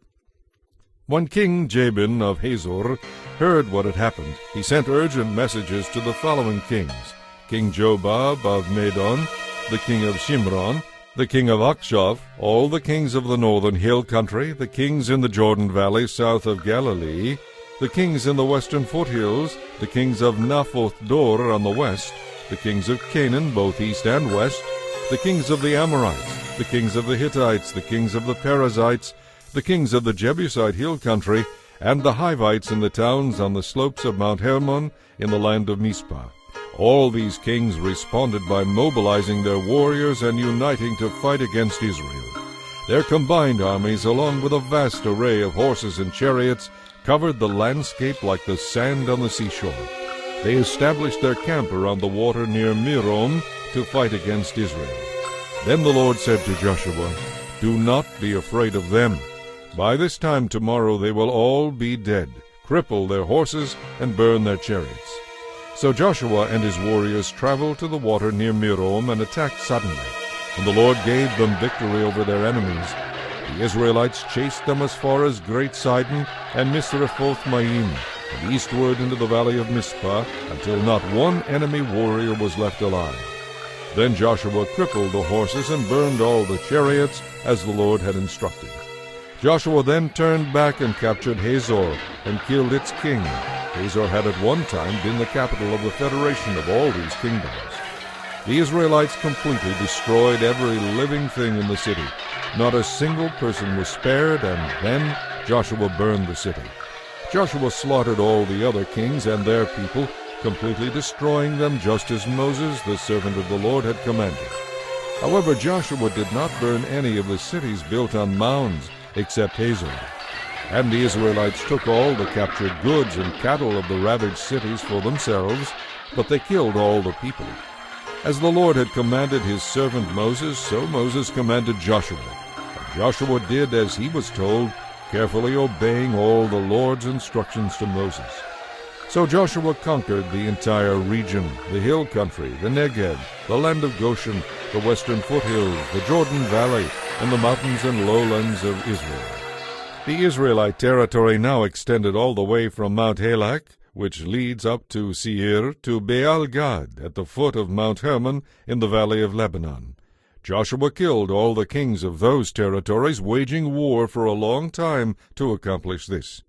When King Jabin of Hazor heard what had happened, he sent urgent messages to the following kings: King Jobab of Madon, the king of Shimron, the king of Achshaph, all the kings of the northern hill country, the kings in the Jordan valley south of Galilee, the kings in the western foothills, the kings of Naphoth Dor on the west, the kings of Canaan both east and west, the kings of the Amorites, the kings of the Hittites, the kings of the Perizzites, the kings of the Jebusite hill country, and the Hivites in the towns on the slopes of Mount Hermon in the land of Mizpah. All these kings responded by mobilizing their warriors and uniting to fight against Israel. Their combined armies, along with a vast array of horses and chariots, covered the landscape like the sand on the seashore. They established their camp around the water near Merom to fight against Israel. Then the Lord said to Joshua, "Do not be afraid of them. By this time tomorrow they will all be dead, cripple their horses, and burn their chariots." So Joshua and his warriors traveled to the water near Merom and attacked suddenly, and the Lord gave them victory over their enemies. The Israelites chased them as far as Great Sidon and Misrephoth-Maim, and eastward into the valley of Mizpah, until not one enemy warrior was left alive. Then Joshua crippled the horses and burned all the chariots, as the Lord had instructed. Joshua then turned back and captured Hazor and killed its king. Hazor had at one time been the capital of the federation of all these kingdoms. The Israelites completely destroyed every living thing in the city. Not a single person was spared, and then Joshua burned the city. Joshua slaughtered all the other kings and their people, completely destroying them just as Moses, the servant of the Lord, had commanded. However, Joshua did not burn any of the cities built on mounds, except Hazor. And the Israelites took all the captured goods and cattle of the ravaged cities for themselves, but they killed all the people. As the Lord had commanded his servant Moses, so Moses commanded Joshua. And Joshua did as he was told, carefully obeying all the Lord's instructions to Moses. So Joshua conquered the entire region, the hill country, the Negev, the land of Goshen, the western foothills, the Jordan Valley, and the mountains and lowlands of Israel. The Israelite territory now extended all the way from Mount Halak, which leads up to Seir, to Baal-Gad, at the foot of Mount Hermon in the valley of Lebanon. Joshua killed all the kings of those territories, waging war for a long time to accomplish this.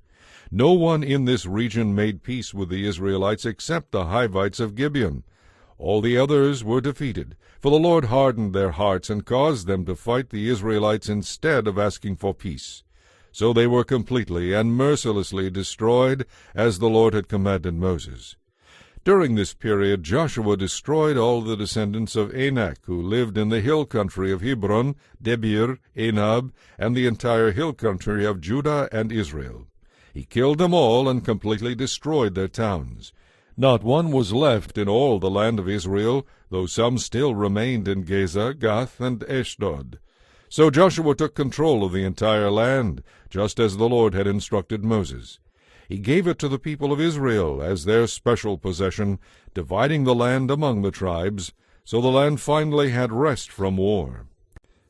No one in this region made peace with the Israelites except the Hivites of Gibeon. All the others were defeated, for the Lord hardened their hearts and caused them to fight the Israelites instead of asking for peace. So they were completely and mercilessly destroyed, as the Lord had commanded Moses. During this period Joshua destroyed all the descendants of Anak, who lived in the hill country of Hebron, Debir, Anab, and the entire hill country of Judah and Israel. He killed them all and completely destroyed their towns. Not one was left in all the land of Israel, though some still remained in Gaza, Gath, and Ashdod. So Joshua took control of the entire land, just as the Lord had instructed Moses. He gave it to the people of Israel as their special possession, dividing the land among the tribes, so the land finally had rest from war.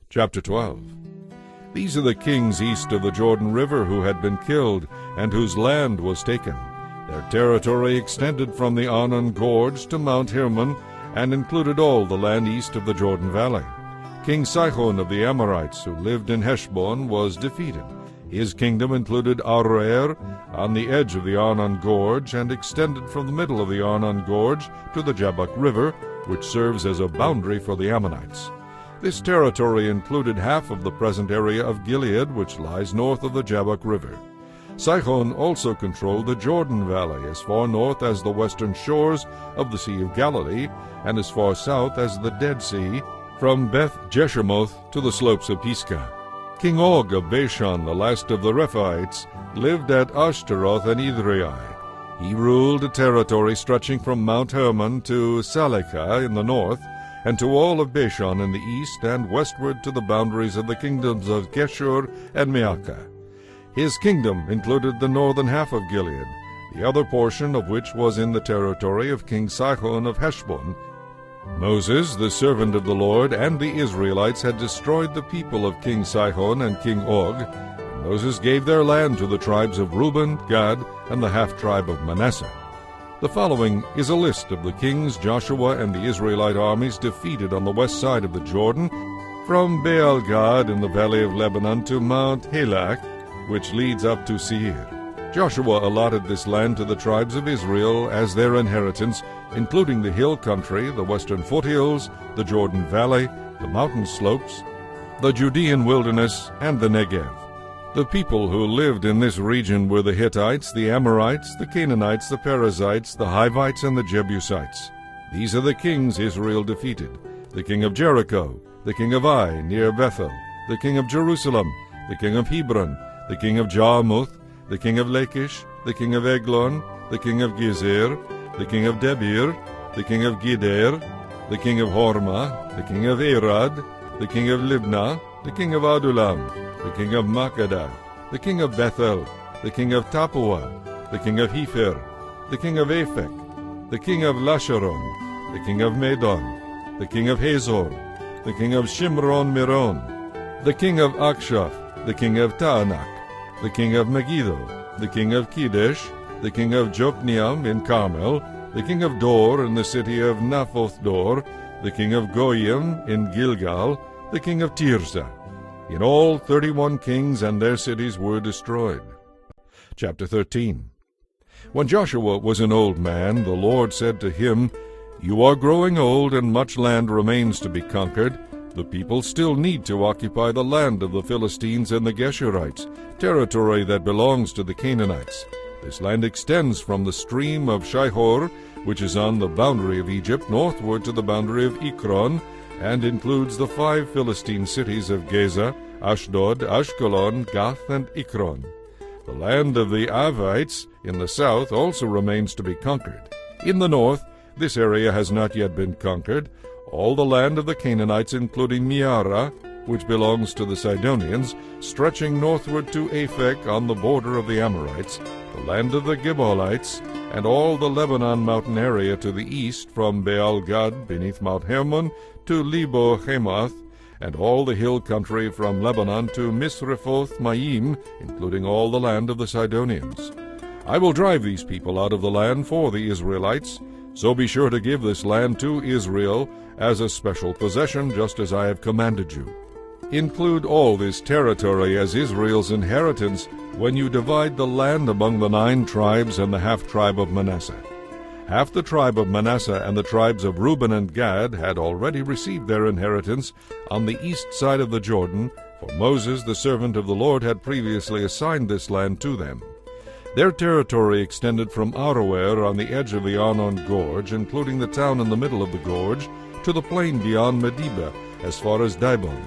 Chapter 12. These are the kings east of the Jordan River who had been killed, and whose land was taken. Their territory extended from the Arnon Gorge to Mount Hermon, and included all the land east of the Jordan Valley. King Sihon of the Amorites, who lived in Heshbon, was defeated. His kingdom included Aroer on the edge of the Arnon Gorge, and extended from the middle of the Arnon Gorge to the Jabbok River, which serves as a boundary for the Ammonites. This territory included half of the present area of Gilead, which lies north of the Jabbok River. Sihon also controlled the Jordan Valley, as far north as the western shores of the Sea of Galilee, and as far south as the Dead Sea, from Beth Jeshemoth to the slopes of Pisgah. King Og of Bashan, the last of the Rephaites, lived at Ashtaroth and Edrei. He ruled a territory stretching from Mount Hermon to Salekah in the north, and to all of Bashan in the east, and westward to the boundaries of the kingdoms of Geshur and Maacah. His kingdom included the northern half of Gilead, the other portion of which was in the territory of King Sihon of Heshbon. Moses, the servant of the Lord, and the Israelites had destroyed the people of King Sihon and King Og. And Moses gave their land to the tribes of Reuben, Gad, and the half-tribe of Manasseh. The following is a list of the kings Joshua and the Israelite armies defeated on the west side of the Jordan, from Baal-Gad in the valley of Lebanon to Mount Halak, which leads up to Seir. Joshua allotted this land to the tribes of Israel as their inheritance, including the hill country, the western foothills, the Jordan Valley, the mountain slopes, the Judean wilderness, and the Negev. The people who lived in this region were the Hittites, the Amorites, the Canaanites, the Perizzites, the Hivites, and the Jebusites. These are the kings Israel defeated: the king of Jericho, the king of Ai near Bethel, the king of Jerusalem, the king of Hebron, the king of Jarmuth, the king of Lachish, the king of Eglon, the king of Gezer, the king of Debir, the king of Geder, the king of Hormah, the king of Arad, the king of Libnah, the king of Adullam, the king of Makkedah, the king of Bethel, the king of Tappuah, the king of Hepher, the king of Aphek, the king of Lasharon, the king of Madon, the king of Hazor, the king of Shimron-Meron, the king of Akshaph, the king of Taanach, the king of Megiddo, the king of Kedesh, the king of Jokneam in Carmel, the king of Dor in the city of Naphoth Dor, the king of Goyim in Gilgal, the king of Tirzah. In all 31 kings and their cities were destroyed. Chapter 13. When Joshua was an old man, the Lord said to him, "You are growing old, and much land remains to be conquered. The people still need to occupy the land of the Philistines and the Geshurites, territory that belongs to the Canaanites. This land extends from the stream of Shihor, which is on the boundary of Egypt, northward to the boundary of Ekron, and includes the 5 Philistine cities of Gaza, Ashdod, Ashkelon, Gath, and Ekron. The land of the Avites in the south also remains to be conquered. In the north, this area has not yet been conquered. All the land of the Canaanites, including Meara, which belongs to the Sidonians, stretching northward to Aphek on the border of the Amorites, the land of the Gibeonites, and all the Lebanon mountain area to the east from Baal-Gad beneath Mount Hermon to Lebo-Hamath, and all the hill country from Lebanon to Misrephoth-Maim, including all the land of the Sidonians. I will drive these people out of the land for the Israelites, so be sure to give this land to Israel as a special possession, just as I have commanded you. Include all this territory as Israel's inheritance when you divide the land among the 9 tribes and the half-tribe of Manasseh. Half the tribe of Manasseh and the tribes of Reuben and Gad had already received their inheritance on the east side of the Jordan, for Moses, the servant of the Lord, had previously assigned this land to them. Their territory extended from Aroer on the edge of the Arnon Gorge, including the town in the middle of the gorge, to the plain beyond Medeba, as far as Dibon.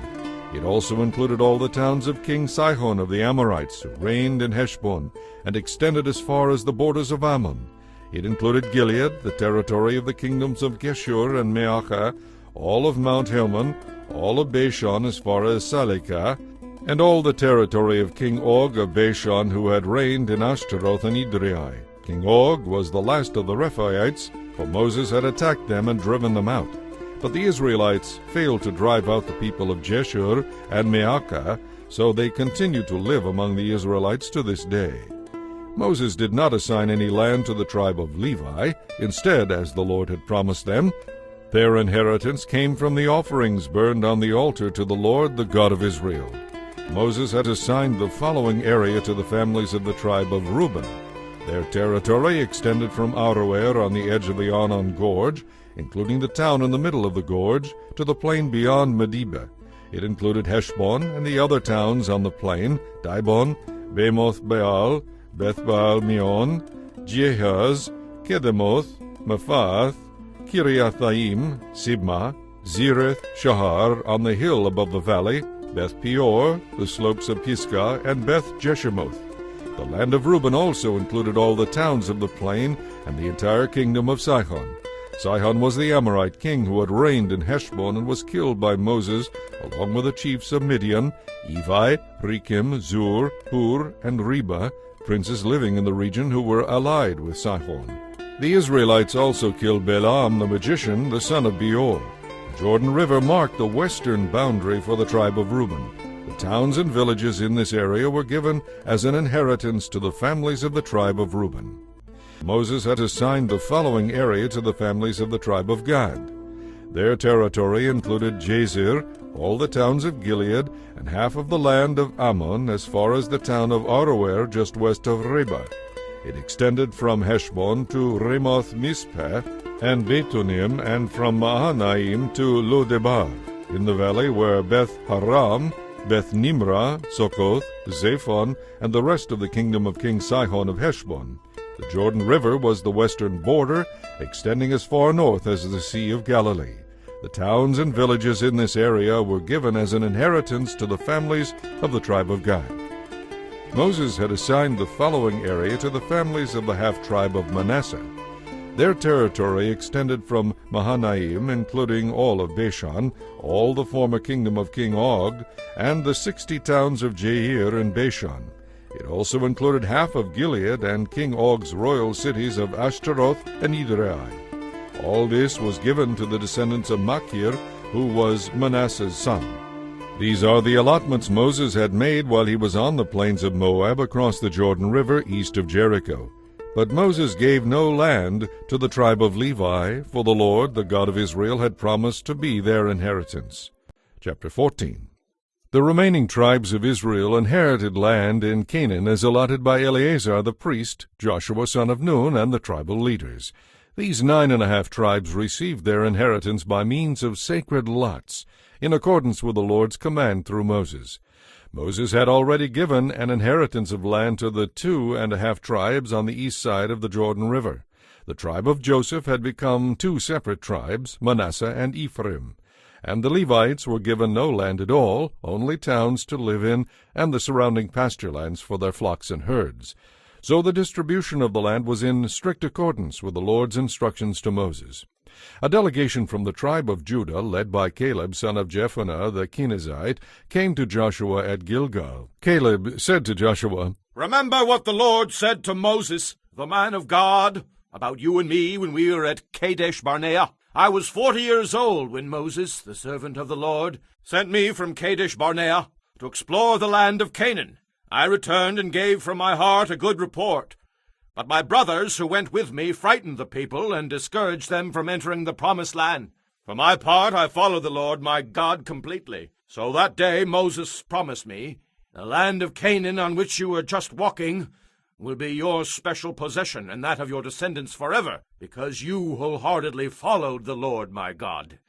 It also included all the towns of King Sihon of the Amorites, who reigned in Heshbon, and extended as far as the borders of Ammon. It included Gilead, the territory of the kingdoms of Geshur and Meachah, all of Mount Hermon, all of Bashan as far as Salekah, and all the territory of King Og of Bashan, who had reigned in Ashtaroth and Edrei. King Og was the last of the Rephaites, for Moses had attacked them and driven them out. But the Israelites failed to drive out the people of Jeshur and Meachah, so they continue to live among the Israelites to this day. Moses did not assign any land to the tribe of Levi. Instead, as the Lord had promised them, their inheritance came from the offerings burned on the altar to the Lord, the God of Israel. Moses had assigned the following area to the families of the tribe of Reuben. Their territory extended from Aroer on the edge of the Arnon Gorge, including the town in the middle of the gorge, to the plain beyond Medeba. It included Heshbon and the other towns on the plain, Dibon, Bamoth Baal, Beth Baal Meon, Jehaz, Kedemoth, Mephath, Kiriathaim, Sibmah, Zereth Shahar on the hill above the valley, Beth Peor, the slopes of Pisgah, and Beth Jeshimoth. The land of Reuben also included all the towns of the plain and the entire kingdom of Sihon. Sihon was the Amorite king who had reigned in Heshbon and was killed by Moses, along with the chiefs of Midian, Evi, Rekem, Zur, Hur, and Reba, princes living in the region who were allied with Sihon. The Israelites also killed Balaam the magician, the son of Beor. The Jordan River marked the western boundary for the tribe of Reuben. The towns and villages in this area were given as an inheritance to the families of the tribe of Reuben. Moses had assigned the following area to the families of the tribe of Gad. Their territory included Jazer, all the towns of Gilead, and half of the land of Ammon as far as the town of Aroer just west of Reba. It extended from Heshbon to Ramoth Mizpeh and Betonim, and from Mahanaim to Lodebar. In the valley were Beth Haram, Beth Nimrah, Sokoth, Zephon, and the rest of the kingdom of King Sihon of Heshbon. The Jordan River was the western border, extending as far north as the Sea of Galilee. The towns and villages in this area were given as an inheritance to the families of the tribe of Gad. Moses had assigned the following area to the families of the half-tribe of Manasseh. Their territory extended from Mahanaim, including all of Bashan, all the former kingdom of King Og, and the 60 towns of Jair in Bashan. It also included half of Gilead and King Og's royal cities of Ashtaroth and Edrei. All this was given to the descendants of Machir, who was Manasseh's son. These are the allotments Moses had made while he was on the plains of Moab across the Jordan River east of Jericho. But Moses gave no land to the tribe of Levi, for the Lord, the God of Israel, had promised to be their inheritance. Chapter 14. The remaining tribes of Israel inherited land in Canaan as allotted by Eleazar the priest, Joshua son of Nun, and the tribal leaders. These 9.5 tribes received their inheritance by means of sacred lots, in accordance with the Lord's command through Moses. Moses had already given an inheritance of land to the 2.5 tribes on the east side of the Jordan River. The tribe of Joseph had become 2 separate tribes, Manasseh and Ephraim. And the Levites were given no land at all, only towns to live in, and the surrounding pasture lands for their flocks and herds. So the distribution of the land was in strict accordance with the Lord's instructions to Moses. A delegation from the tribe of Judah, led by Caleb son of Jephunneh the Kenizzite, came to Joshua at Gilgal. Caleb said to Joshua,
"Remember what the Lord said to Moses, the man of God, about you and me when we were at Kadesh Barnea. I was 40 years old when Moses, the servant of the Lord, sent me from Kadesh Barnea to explore the land of Canaan. I returned and gave from my heart a good report. But my brothers who went with me frightened the people and discouraged them from entering the promised land. For my part, I followed the Lord my God completely. So that day Moses promised me, the land of Canaan on which you were just walking will be your special possession and that of your descendants forever, because you wholeheartedly followed the Lord my God.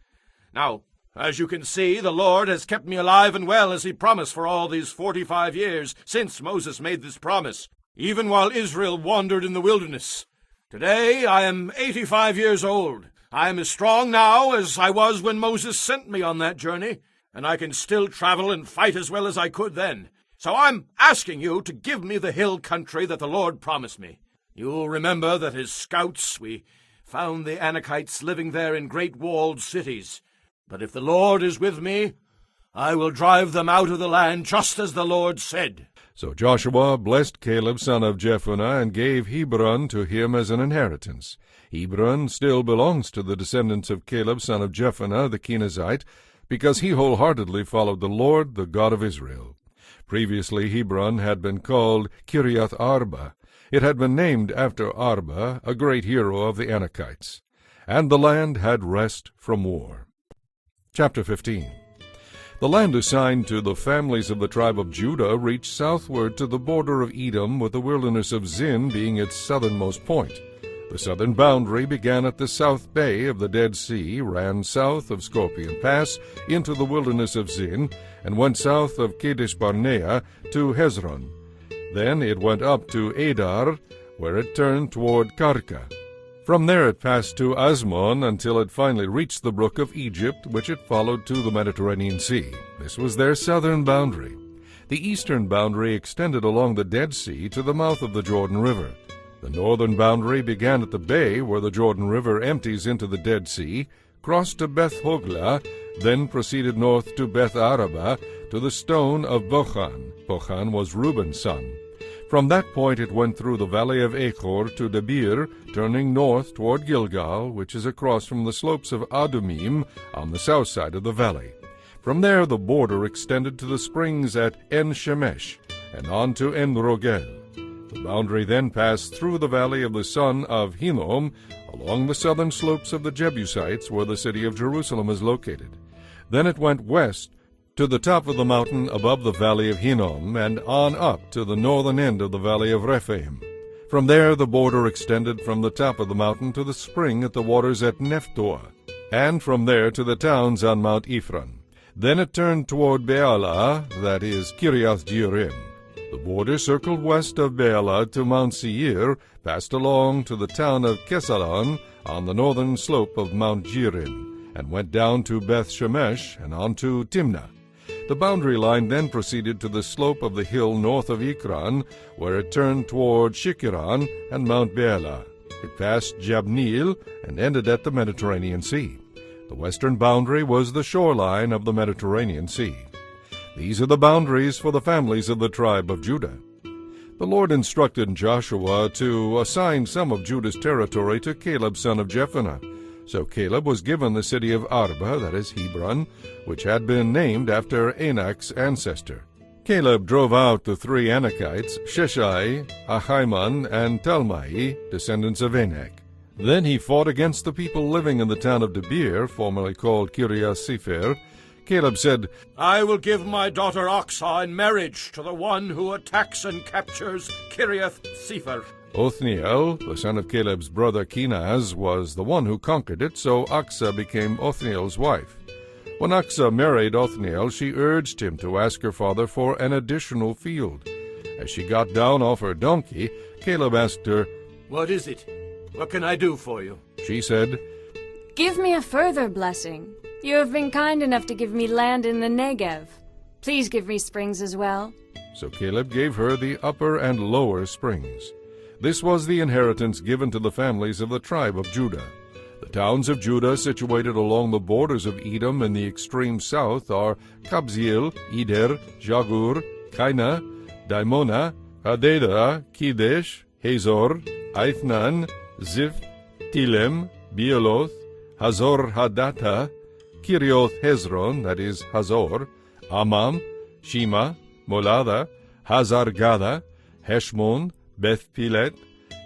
Now, as you can see, the Lord has kept me alive and well as he promised for all these 45 years since Moses made this promise, even while Israel wandered in the wilderness. Today I am 85 years old. I am as strong now as I was when Moses sent me on that journey, and I can still travel and fight as well as I could then. So I'm asking you to give me the hill country that the Lord promised me. You'll remember that as scouts we found the Anakites living there in great walled cities. But if the Lord is with me, I will drive them out of the land just as the Lord said."
So Joshua blessed Caleb son of Jephunneh and gave Hebron to him as an inheritance. Hebron still belongs to the descendants of Caleb son of Jephunneh the Kenizzite, because he wholeheartedly followed the Lord, the God of Israel. Previously Hebron had been called Kiriath Arba. It had been named after Arba, a great hero of the Anakites. And the land had rest from war. Chapter 15. The land assigned to the families of the tribe of Judah reached southward to the border of Edom, with the wilderness of Zin being its southernmost point. The southern boundary began at the south bay of the Dead Sea, ran south of Scorpion Pass into the wilderness of Zin, and went south of Kadesh Barnea to Hezron. Then it went up to Adar, where it turned toward Karka. From there it passed to Asmon until it finally reached the brook of Egypt, which it followed to the Mediterranean Sea. This was their southern boundary. The eastern boundary extended along the Dead Sea to the mouth of the Jordan River. The northern boundary began at the bay where the Jordan River empties into the Dead Sea, crossed to Beth Hoglah, then proceeded north to Beth Araba, to the stone of Bochan. Bochan was Reuben's son. From that point it went through the valley of Achor to Debir, turning north toward Gilgal, which is across from the slopes of Adumim on the south side of the valley. From there the border extended to the springs at En-Shemesh, and on to En-Rogel. The boundary then passed through the valley of the son of Hinnom, along the southern slopes of the Jebusites, where the city of Jerusalem is located. Then it went west to the top of the mountain above the valley of Hinnom, and on up to the northern end of the valley of Rephaim. From there the border extended from the top of the mountain to the spring at the waters at Nephtoah, and from there to the towns on Mount Ephron. Then it turned toward Bealah, that is Kiriath Jearim. The border circled west of Bealah to Mount Seir, passed along to the town of Kesalon on the northern slope of Mount Jearim, and went down to Beth Shemesh and on to Timnah. The boundary line then proceeded to the slope of the hill north of Ekron, where it turned toward Shikkeron and Mount Bealah. It passed Jabneel and ended at the Mediterranean Sea. The western boundary was the shoreline of the Mediterranean Sea. These are the boundaries for the families of the tribe of Judah. The Lord instructed Joshua to assign some of Judah's territory to Caleb son of Jephunneh. So Caleb was given the city of Arba, that is Hebron, which had been named after Anak's ancestor. Caleb drove out the 3 Anakites, Sheshai, Ahiman, and Talmai, descendants of Anak. Then he fought against the people living in the town of Debir, formerly called Kiriath-Sepher. Caleb said,
I will give my daughter Oxah in marriage to the one who attacks and captures Kiriath-Sepher.
Othniel, the son of Caleb's brother Kenaz, was the one who conquered it, so Oxah became Othniel's wife. When Oxah married Othniel, she urged him to ask her father for an additional field. As she got down off her donkey, Caleb asked her,
What is it? What can I do for you?
She said,
Give me a further blessing. You have been kind enough to give me land in the Negev. Please give me springs as well.
So Caleb gave her the upper and lower springs. This was the inheritance given to the families of the tribe of Judah. The towns of Judah situated along the borders of Edom in the extreme south are Kabzeel, Eder, Jagur, Kaina, Dimona, Hadeda, Kedesh, Hazor, Aithnan, Ziph, Tilem, Bealoth, Hazor Hadatha, Kirioth Hezron, that is Hazor, Amam, Shema, Molada, Hazar Gada, Heshmon, Beth Pilet,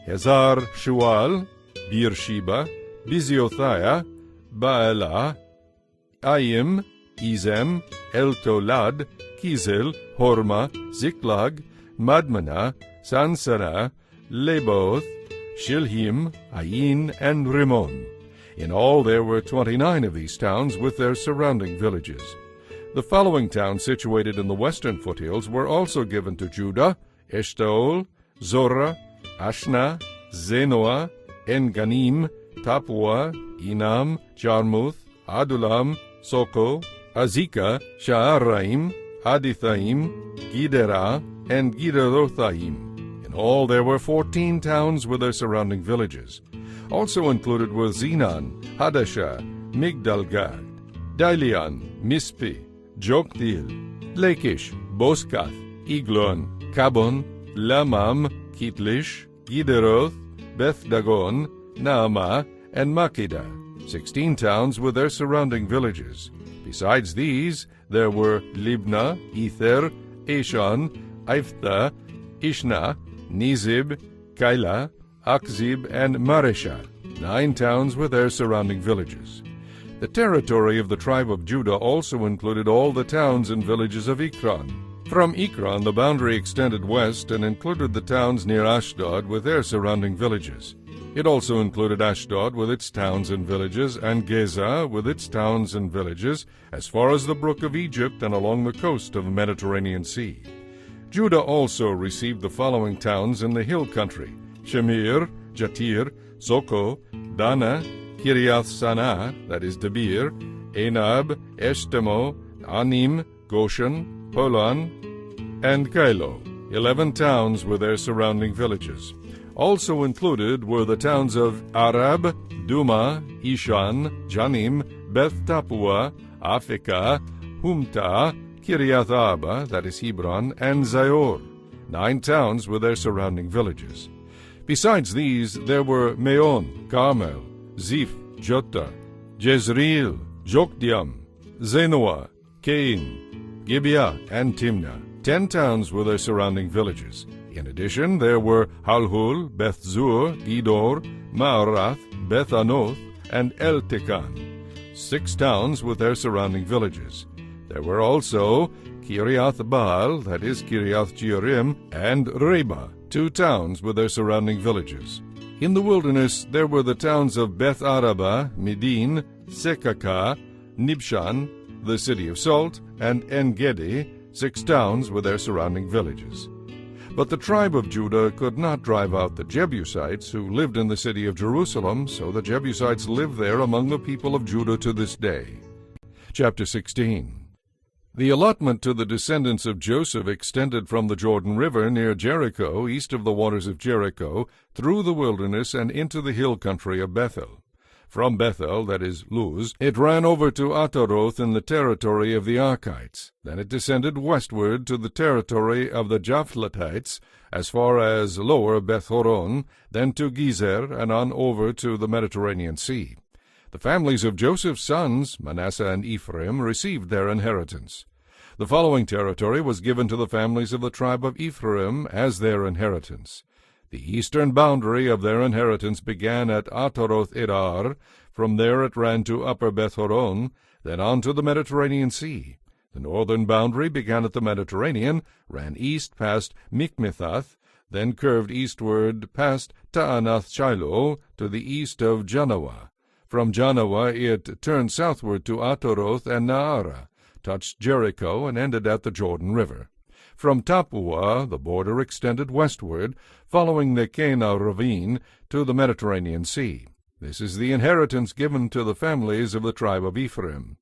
Hazar Shual, Beersheba, Biziothia, Baalah, Ayim, Izem, Eltolad, Kizel, Horma, Ziklag, Madmana, Sansara, Leboth, Shilhim, Ayin, and Rimmon. In all there were 29 of these towns with their surrounding villages. The following towns situated in the western foothills were also given to Judah: Eshtaol, Zorah, Ashna, Zenoah, En-Ganim, Tapua, Enam, Jarmuth, Adulam, Soko, Azekah, Sha'araim, Adithaim, Giderah, and Giderothaim. In all there were 14 towns with their surrounding villages. Also included were Zenan, Hadashah, Migdalgad, Dalian, Mispi, Jokdil, Lachish, Boskath, Eglon, Kabon, Lamam, Kitlish, Gideroth, Beth Dagon, Naamah, and Makkedah, 16 towns with their surrounding villages. Besides these, there were Libnah, Ether, Ashan, Iphthah, Ishna, Nizib, Keilah, Akzib, and Maresha, 9 towns with their surrounding villages. The territory of the tribe of Judah also included all the towns and villages of Ekron. From Ekron, the boundary extended west and included the towns near Ashdod with their surrounding villages. It also included Ashdod with its towns and villages, and Gaza with its towns and villages, as far as the brook of Egypt and along the coast of the Mediterranean Sea. Judah also received the following towns in the hill country: Shemir, Jatir, Soko, Dana, Kiriath-Sanah, that is Debir, Enab, Eshtemo, Anim, Goshen, Polan, and Kailo, 11 towns with their surrounding villages. Also included were the towns of Arab, Duma, Ishan, Janim, Beth Tapua, Afekah, Humta, Kiriath Arba, that is Hebron, and Zior, 9 towns with their surrounding villages. Besides these, there were Meon, Carmel, Ziph, Jotta, Jezreel, Jokdeam, Zenoah, Cain, Gibeah, and Timnah, 10 towns with their surrounding villages. In addition, there were Halhul, Beth Zur, Gedor, Maarath, Beth Anoth, and El-Tekan, 6 towns with their surrounding villages. There were also Kiriath Baal, that is Kiriath Jearim, and Reba, 2 towns with their surrounding villages. In the wilderness there were the towns of Beth Araba, Medin, Sekakah, Nibshan, the city of Salt, and En-Gedi, 6 towns with their surrounding villages. But the tribe of Judah could not drive out the Jebusites who lived in the city of Jerusalem, so the Jebusites live there among the people of Judah to this day. Chapter 16. The allotment to the descendants of Joseph extended from the Jordan River near Jericho, east of the waters of Jericho, through the wilderness and into the hill country of Bethel. From Bethel, that is Luz, it ran over to Ataroth in the territory of the Archites. Then it descended westward to the territory of the Japhletites, as far as lower Beth-horon, then to Gezer, and on over to the Mediterranean Sea. The families of Joseph's sons, Manasseh and Ephraim, received their inheritance. The following territory was given to the families of the tribe of Ephraim as their inheritance. The eastern boundary of their inheritance began at Ataroth-edar. From there it ran to Upper Beth-horon, then on to the Mediterranean Sea. The northern boundary began at the Mediterranean, ran east past Mikmethath, then curved eastward past Taanath-shiloh to the east of Janoah. From Janoah it turned southward to Ataroth and Naarah, touched Jericho, and ended at the Jordan River. From Tappuah the border extended westward, following the Kena ravine, to the Mediterranean Sea. This is the inheritance given to the families of the tribe of Ephraim.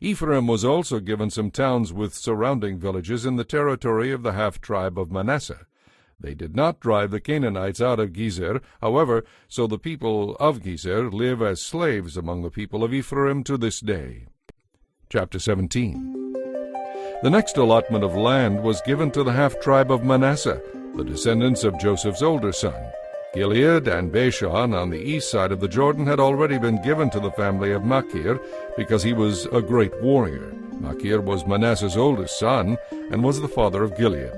Ephraim was also given some towns with surrounding villages in the territory of the half-tribe of Manasseh. They did not drive the Canaanites out of Gezer, however, so the people of Gezer live as slaves among the people of Ephraim to this day. Chapter 17. The next allotment of land was given to the half-tribe of Manasseh, the descendants of Joseph's older son. Gilead and Bashan on the east side of the Jordan had already been given to the family of Machir, because he was a great warrior. Machir was Manasseh's oldest son, and was the father of Gilead.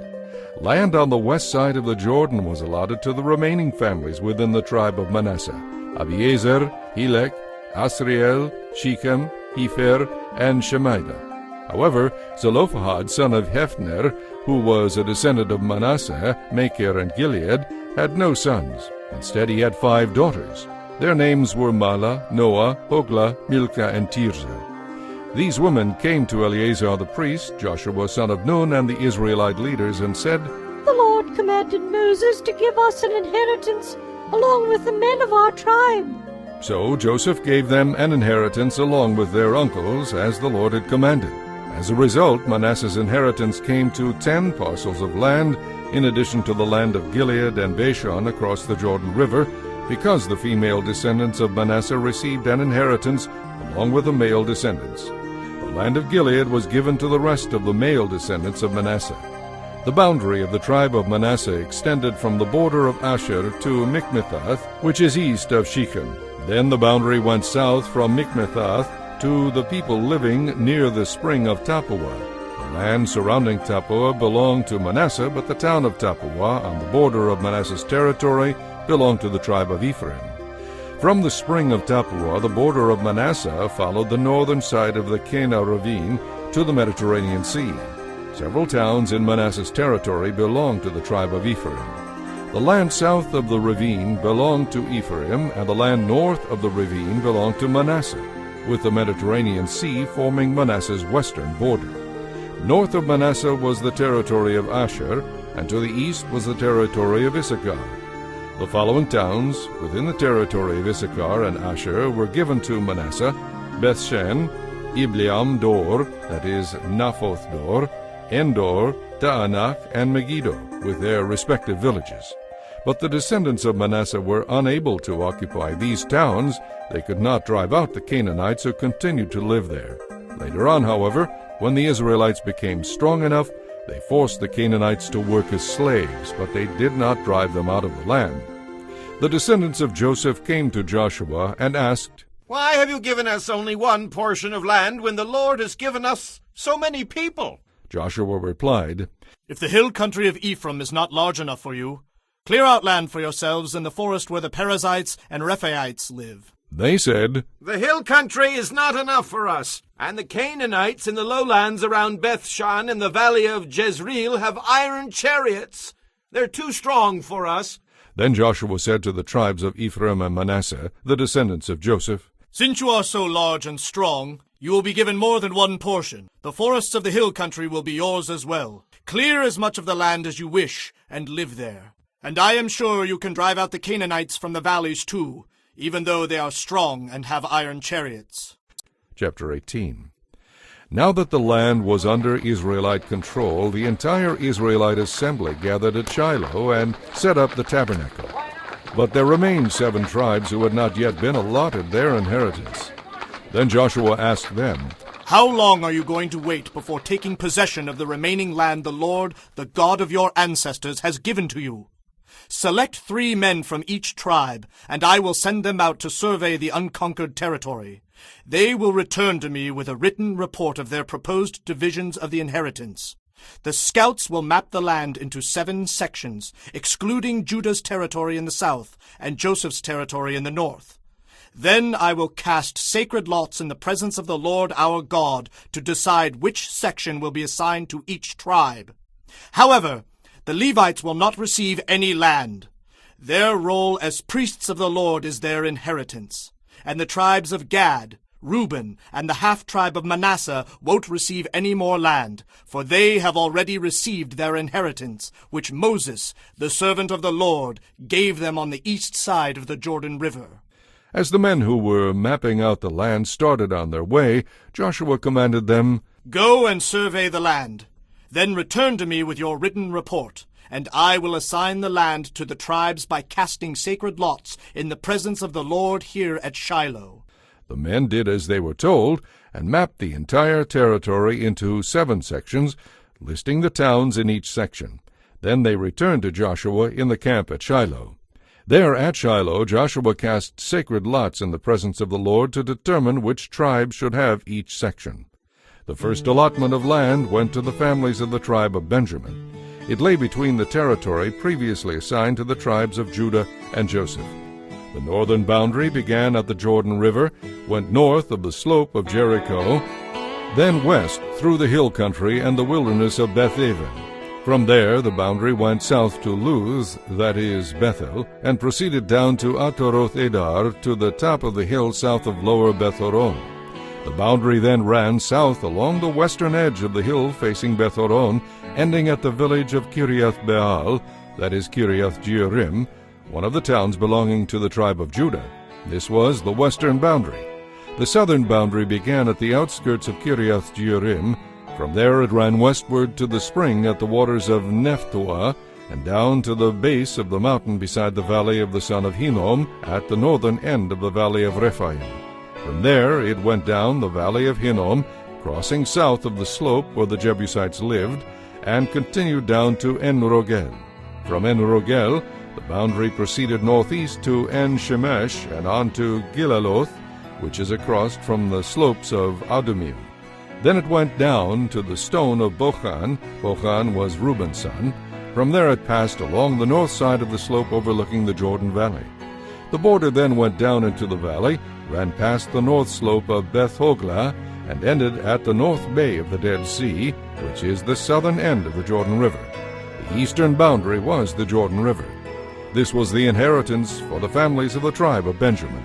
Land on the west side of the Jordan was allotted to the remaining families within the tribe of Manasseh: Abiezer, Helek, Asriel, Shechem, Hefer, and Shemida. However, Zelophehad, son of Hephner, who was a descendant of Manasseh, Machir, and Gilead, had no sons. Instead he had 5 daughters. Their names were Mahlah, Noah, Hoglah, Milcah, and Tirzah. These women came to Eleazar the priest, Joshua son of Nun, and the Israelite leaders, and said,
"The Lord commanded Moses to give us an inheritance along with the men of our tribe."
So Joseph gave them an inheritance along with their uncles, as the Lord had commanded. As a result, Manasseh's inheritance came to 10 parcels of land, in addition to the land of Gilead and Bashan across the Jordan River, because the female descendants of Manasseh received an inheritance along with the male descendants. The land of Gilead was given to the rest of the male descendants of Manasseh. The boundary of the tribe of Manasseh extended from the border of Asher to Mikmethath, which is east of Shechem. Then the boundary went south from Mikmethath to the people living near the spring of Tappuah. The land surrounding Tappuah belonged to Manasseh, but the town of Tappuah, on the border of Manasseh's territory, belonged to the tribe of Ephraim. From the spring of Tappuah, the border of Manasseh followed the northern side of the Kena ravine to the Mediterranean Sea. Several towns in Manasseh's territory belonged to the tribe of Ephraim. The land south of the ravine belonged to Ephraim, and the land north of the ravine belonged to Manasseh, with the Mediterranean Sea forming Manasseh's western border. North of Manasseh was the territory of Asher, and to the east was the territory of Issachar. The following towns within the territory of Issachar and Asher were given to Manasseh: Bethshan, Ibleam Dor, that is, Naphoth Dor, Endor, Taanach, and Megiddo, with their respective villages. But the descendants of Manasseh were unable to occupy these towns. They could not drive out the Canaanites who continued to live there. Later on, however, when the Israelites became strong enough, they forced the Canaanites to work as slaves, but they did not drive them out of the land. The descendants of Joseph came to Joshua and asked,
"Why have you given us only one portion of land when the Lord has given us so many people?"
Joshua replied,
"If the hill country of Ephraim is not large enough for you, clear out land for yourselves in the forest where the Perizzites and Rephaites live."
They said,
"The hill country is not enough for us, and the Canaanites in the lowlands around Bethshan and the valley of Jezreel have iron chariots. They're too strong for us."
Then Joshua said to the tribes of Ephraim and Manasseh, the descendants of Joseph,
"Since you are so large and strong, you will be given more than one portion. The forests of the hill country will be yours as well. Clear as much of the land as you wish, and live there. And I am sure you can drive out the Canaanites from the valleys too, even though they are strong and have iron chariots."
Chapter 18. Now that the land was under Israelite control, the entire Israelite assembly gathered at Shiloh and set up the tabernacle. But there remained 7 tribes who had not yet been allotted their inheritance. Then Joshua asked them,
"How long are you going to wait before taking possession of the remaining land the Lord, the God of your ancestors, has given to you? Select 3 men from each tribe, and I will send them out to survey the unconquered territory. They will return to me with a written report of their proposed divisions of the inheritance. The scouts will map the land into 7 sections, excluding Judah's territory in the south and Joseph's territory in the north. Then I will cast sacred lots in the presence of the Lord our God to decide which section will be assigned to each tribe. However, the Levites will not receive any land. Their role as priests of the Lord is their inheritance. And the tribes of Gad, Reuben, and the half-tribe of Manasseh won't receive any more land, for they have already received their inheritance, which Moses, the servant of the Lord, gave them on the east side of the Jordan River.
As the men who were mapping out the land started on their way, Joshua commanded them,
Go and survey the land. Then return to me with your written report, and I will assign the land to the tribes by casting sacred lots in the presence of the Lord here at Shiloh.
The men did as they were told, and mapped the entire territory into 7 sections, listing the towns in each section. Then they returned to Joshua in the camp at Shiloh. There at Shiloh Joshua cast sacred lots in the presence of the Lord to determine which tribe should have each section. The first allotment of land went to the families of the tribe of Benjamin. It lay between the territory previously assigned to the tribes of Judah and Joseph. The northern boundary began at the Jordan River, went north of the slope of Jericho, then west through the hill country and the wilderness of Beth-aven. From there the boundary went south to Luz, that is, Bethel, and proceeded down to Atoroth-edar to the top of the hill south of lower Beth-horon. The boundary then ran south along the western edge of the hill facing Beth-horon, ending at the village of Kiriath-Baal, that is Kiriath-jearim, one of the towns belonging to the tribe of Judah. This was the western boundary. The southern boundary began at the outskirts of Kiriath-jearim. From there it ran westward to the spring at the waters of Nephtoah, and down to the base of the mountain beside the valley of the son of Hinnom, at the northern end of the valley of Rephaim. From there it went down the valley of Hinnom, crossing south of the slope where the Jebusites lived, and continued down to En-rogel. From En-rogel the boundary proceeded northeast to En-shemesh and on to Gilaloth, which is across from the slopes of Adumim. Then it went down to the stone of Bochan. Bochan was Reuben's son. From there it passed along the north side of the slope overlooking the Jordan Valley. The border then went down into the valley, ran past the north slope of Beth-hoglah, and ended at the north bay of the Dead Sea, which is the southern end of the Jordan River. The eastern boundary was the Jordan River. This was the inheritance for the families of the tribe of Benjamin.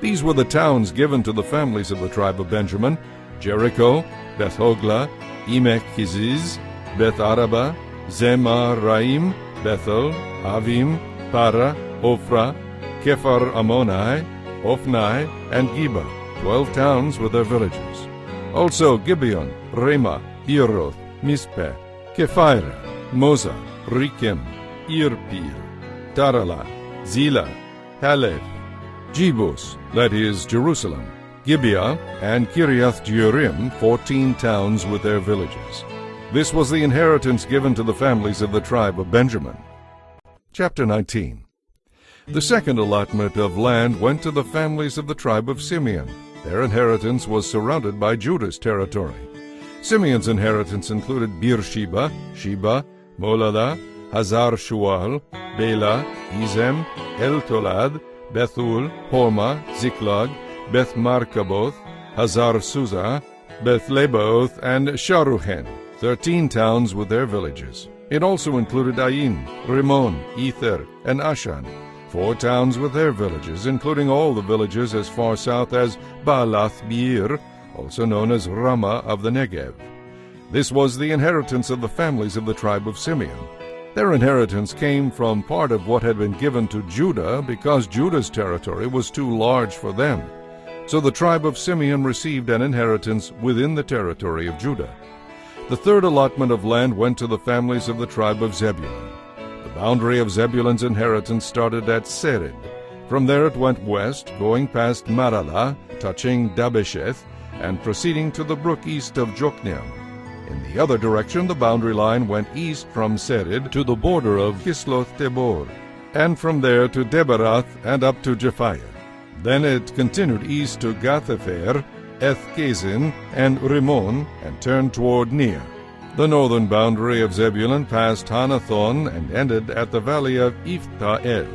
These were the towns given to the families of the tribe of Benjamin: Jericho, Beth-hoglah, Emek-keziz, Beth-arabah, Zemaraim, Bethel, Avim, Para, Ophrah, Kephar-ammoni, Ophnai, and Geba, 12 towns with their villages. Also Gibeon, Ramah, Beeroth, Mizpeh, Kephirah, Moza, Rekem, Irpeel, Tarala, Zillah, Halef, Jebus, that is, Jerusalem, Gibeah, and Kiriath-jearim, 14 towns with their villages. This was the inheritance given to the families of the tribe of Benjamin. Chapter 19. The second allotment of land went to the families of the tribe of Simeon. Their inheritance was surrounded by Judah's territory. Simeon's inheritance included Beersheba, Sheba, Moladah, Hazar-shual, Bela, Ezem, El-tolad, Bethul, Hormah, Ziklag, Beth-markaboth, Hazar-suzah, Beth-lebaoth, and Sharuhen, 13 towns with their villages. It also included Ain, Rimmon, Ether, and Ashan, 4 towns with their villages, including all the villages as far south as Baalath-beer, also known as Ramah of the Negev. This was the inheritance of the families of the tribe of Simeon. Their inheritance came from part of what had been given to Judah because Judah's territory was too large for them. So the tribe of Simeon received an inheritance within the territory of Judah. The third allotment of land went to the families of the tribe of Zebulun. The boundary of Zebulun's inheritance started at Sered. From there it went west, going past Maralah, touching Dabesheth, and proceeding to the brook east of Jokneam. In the other direction, the boundary line went east from Sered to the border of Kisloth-Tabor, and from there to Deberath and up to Japhia. Then it continued east to Gath-Hepher, Eth-Kazin, and Rimmon, and turned toward Ner. The northern boundary of Zebulun passed Hanathon and ended at the valley of Iphta-El.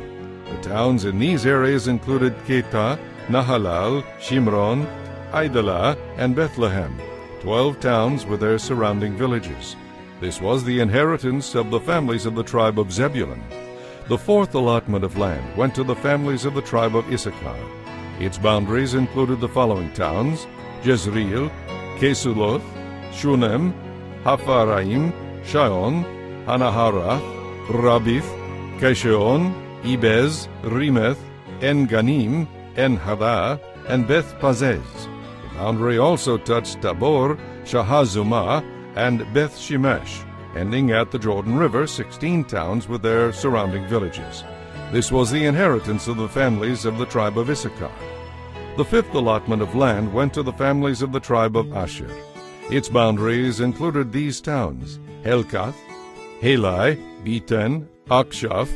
The towns in these areas included Ketah, Nahalal, Shimron, Idalah, and Bethlehem, 12 towns with their surrounding villages. This was the inheritance of the families of the tribe of Zebulun. The fourth allotment of land went to the families of the tribe of Issachar. Its boundaries included the following towns: Jezreel, Kesuloth, Shunem, Hapharaim, Shion, Hanaharath, Rabith, Kesheon, Ibez, Remeth, En-Ganim, En-Hadah, and Beth-Pazez. The boundary also touched Tabor, Shahazumah, and Beth-Shemesh, ending at the Jordan River, 16 towns with their surrounding villages. This was the inheritance of the families of the tribe of Issachar. The fifth allotment of land went to the families of the tribe of Asher. Its boundaries included these towns: Helkath, Halai, Beten, Akshaph,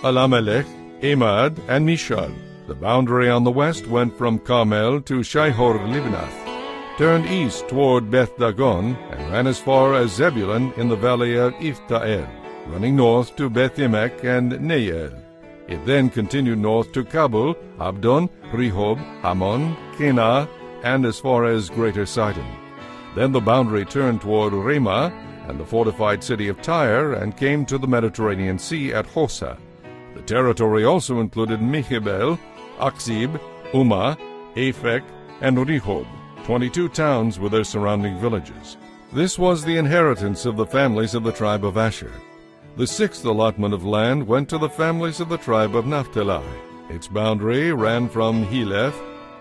Alamelech, Emad, and Mishal. The boundary on the west went from Carmel to Shihor-Libnath, turned east toward Beth-Dagon, and ran as far as Zebulun in the valley of Iphta-El, running north to Beth-Emek and Neiel. It then continued north to Kabul, Abdon, Rehob, Hammon, Kenah, and as far as Greater Sidon. Then the boundary turned toward Ramah and the fortified city of Tyre, and came to the Mediterranean Sea at Hosa. The territory also included Mechibel, Akzib, Umah, Aphek, and Rehob, 22 towns with their surrounding villages. This was the inheritance of the families of the tribe of Asher. The sixth allotment of land went to the families of the tribe of Naphtali. Its boundary ran from Heleph,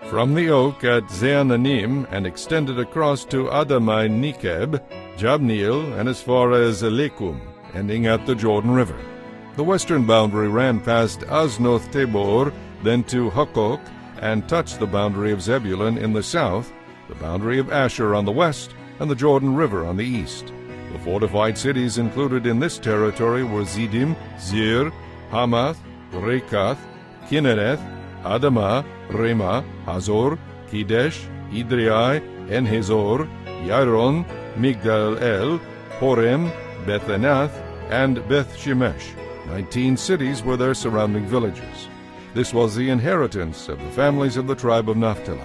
from the oak at Zeananim, and extended across to Adamai Nekeb, Jabneel, and as far as Elekum, ending at the Jordan River. The western boundary ran past Aznoth Tabor, then to Hukkok, and touched the boundary of Zebulun in the south, the boundary of Asher on the west, and the Jordan River on the east. The fortified cities included in this territory were Zidim, Zir, Hamath, Rekath, Kinnereth, Adamah, Ramah, Hazor, Kedesh, Idrei, En-Hazor, Yaron, Migdal-El, Horem, Beth-Anath, and Beth-Shemesh. 19 cities were their surrounding villages. This was the inheritance of the families of the tribe of Naphtali.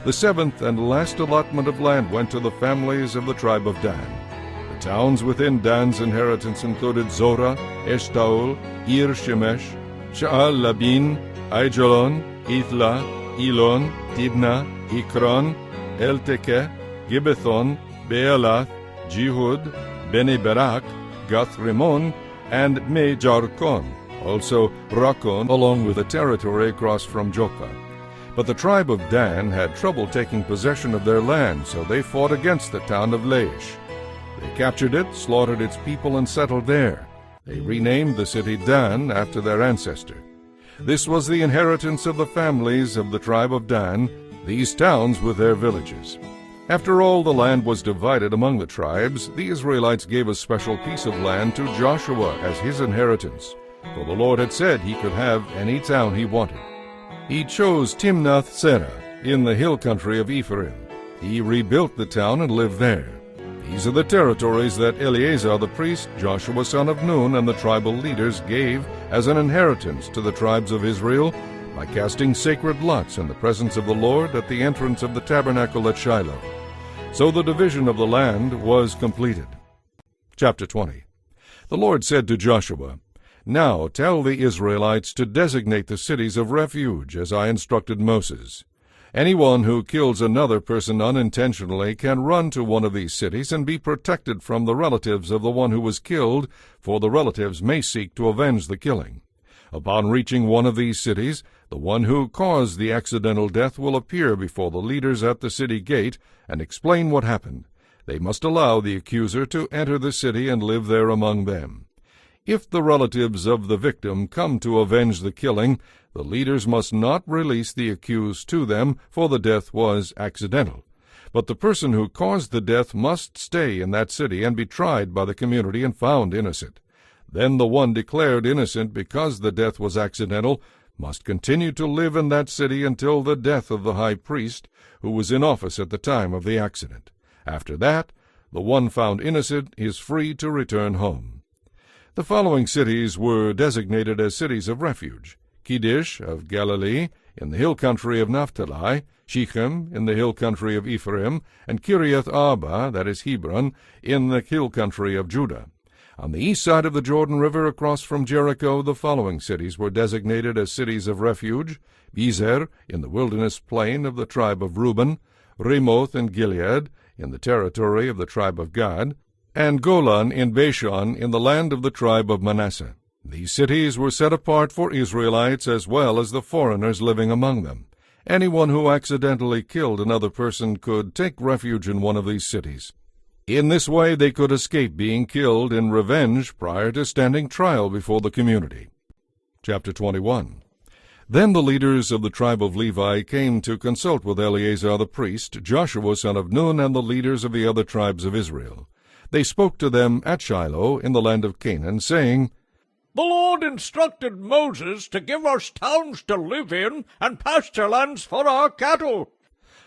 The seventh and last allotment of land went to the families of the tribe of Dan. The towns within Dan's inheritance included Zorah, Eshtaol, Ir-Shemesh, Sha'al-Labin, Aijalon, Ithla, Elon, Tibna, Ikron, Eltekeh, Gibbethon, Bealath, Jehud, Bene-Berak, Gath-Rimmon, and Me-Jarkon, also Rakon, along with the territory across from Joppa. But the tribe of Dan had trouble taking possession of their land, so they fought against the town of Laish. They captured it, slaughtered its people, and settled there. They renamed the city Dan after their ancestor. This was the inheritance of the families of the tribe of Dan, these towns with their villages. After all the land was divided among the tribes, the Israelites gave a special piece of land to Joshua as his inheritance, for the Lord had said he could have any town he wanted. He chose Timnath-Serah in the hill country of Ephraim. He rebuilt the town and lived there. These are the territories that Eleazar the priest, Joshua son of Nun, and the tribal leaders gave as an inheritance to the tribes of Israel by casting sacred lots in the presence of the Lord at the entrance of the tabernacle at Shiloh. So the division of the land was completed. Chapter 20. The Lord said to Joshua, "Now tell the Israelites to designate the cities of refuge, as I instructed Moses. Anyone who kills another person unintentionally can run to one of these cities and be protected from the relatives of the one who was killed, for the relatives may seek to avenge the killing. Upon reaching one of these cities, the one who caused the accidental death will appear before the leaders at the city gate and explain what happened. They must allow the accuser to enter the city and live there among them. If the relatives of the victim come to avenge the killing, the leaders must not release the accused to them, for the death was accidental. But the person who caused the death must stay in that city and be tried by the community and found innocent. Then the one declared innocent because the death was accidental must continue to live in that city until the death of the high priest, who was in office at the time of the accident. After that, the one found innocent is free to return home. The following cities were designated as cities of refuge: Kedesh of Galilee, in the hill country of Naphtali, Shechem, in the hill country of Ephraim, and Kiriath Arba, that is Hebron, in the hill country of Judah. On the east side of the Jordan River, across from Jericho, the following cities were designated as cities of refuge: Bezer, in the wilderness plain of the tribe of Reuben, Ramoth in Gilead, in the territory of the tribe of Gad, and Golan in Bashan, in the land of the tribe of Manasseh. These cities were set apart for Israelites as well as the foreigners living among them. Anyone who accidentally killed another person could take refuge in one of these cities. In this way they could escape being killed in revenge prior to standing trial before the community. Chapter 21. Then the leaders of the tribe of Levi came to consult with Eleazar the priest, Joshua son of Nun, and the leaders of the other tribes of Israel. They spoke to them at Shiloh in the land of Canaan, saying,
The Lord instructed Moses to give us towns to live in and pasture lands for our cattle.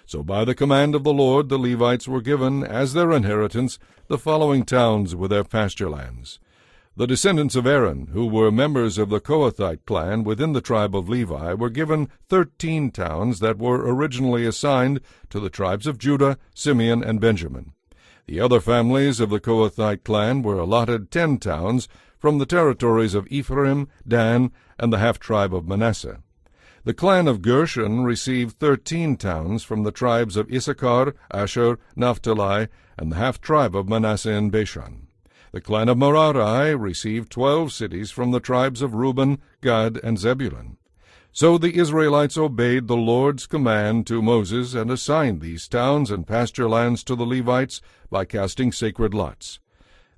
So by the command of the Lord the Levites were given, as their inheritance, the following towns with their pasture lands. The descendants of Aaron, who were members of the Kohathite clan within the tribe of Levi, were given 13 towns that were originally assigned to the tribes of Judah, Simeon, and Benjamin. The other families of the Kohathite clan were allotted 10 towns from the territories of Ephraim, Dan, and the half-tribe of Manasseh. The clan of Gershon received 13 towns from the tribes of Issachar, Asher, Naphtali, and the half-tribe of Manasseh in Bashan. The clan of Merari received 12 cities from the tribes of Reuben, Gad, and Zebulun. So the Israelites obeyed the Lord's command to Moses and assigned these towns and pasture lands to the Levites by casting sacred lots.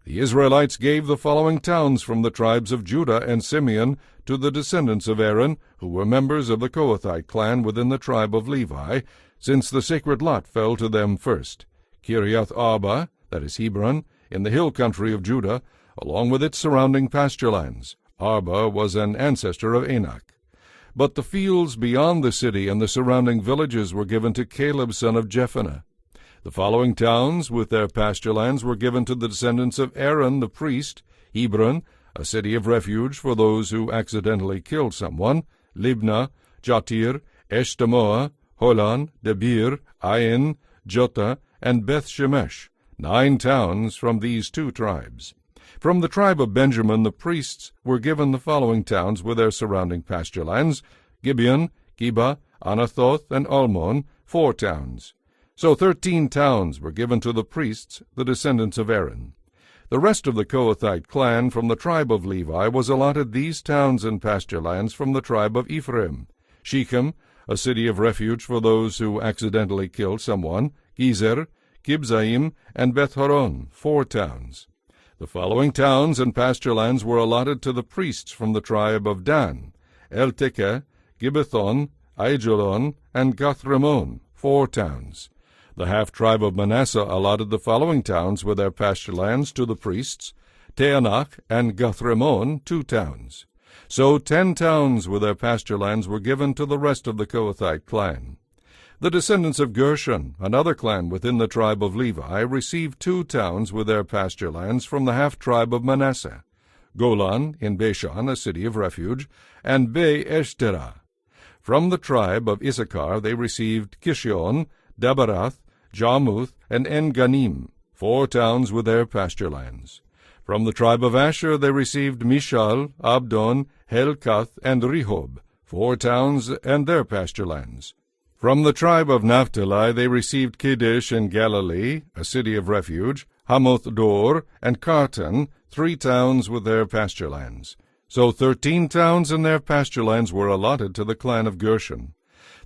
The Israelites gave the following towns from the tribes of Judah and Simeon to the descendants of Aaron, who were members of the Kohathite clan within the tribe of Levi, since the sacred lot fell to them first: Kiriath Arba, that is Hebron, in the hill country of Judah, along with its surrounding pasture lands. Arba was an ancestor of Anak. But the fields beyond the city and the surrounding villages were given to Caleb son of Jephunneh. The following towns with their pasture lands were given to the descendants of Aaron the priest: Hebron, a city of refuge for those who accidentally killed someone; Libnah, Jatir, Eshtemoa, Holon, Debir, Ain, Jotah, and Beth-Shemesh, 9 towns from these 2 tribes. From the tribe of Benjamin the priests were given the following towns with their surrounding pasture lands: Gibeon, Geba, Anathoth, and Almon, 4 towns. So 13 towns were given to the priests, the descendants of Aaron. The rest of the Kohathite clan from the tribe of Levi was allotted these towns and pasture lands from the tribe of Ephraim: Shechem, a city of refuge for those who accidentally killed someone; Gezer, Kibzaim, and Beth-horon, 4 towns. The following towns and pasture lands were allotted to the priests from the tribe of Dan: El-Tekeh, Gibbethon, Aijalon, and Gath-Rimmon, 4 towns. The half-tribe of Manasseh allotted the following towns with their pasture lands to the priests: Teanach and Gath-Rimmon, 2 towns. So 10 towns with their pasture lands were given to the rest of the Kohathite clan. The descendants of Gershon, another clan within the tribe of Levi, received 2 towns with their pasture lands from the half-tribe of Manasseh: Golan in Bashan, a city of refuge, and Be-Eshterah. From the tribe of Issachar they received Kishion, Dabarath, Jarmuth, and En-Ganim, 4 towns with their pasture lands. From the tribe of Asher they received Mishal, Abdon, Helkath, and Rehob, 4 towns and their pasture lands. From the tribe of Naphtali they received Kedesh in Galilee, a city of refuge, Hamoth-dor, and Kartan, 3 towns with their pasture lands. So 13 towns and their pasture lands were allotted to the clan of Gershon.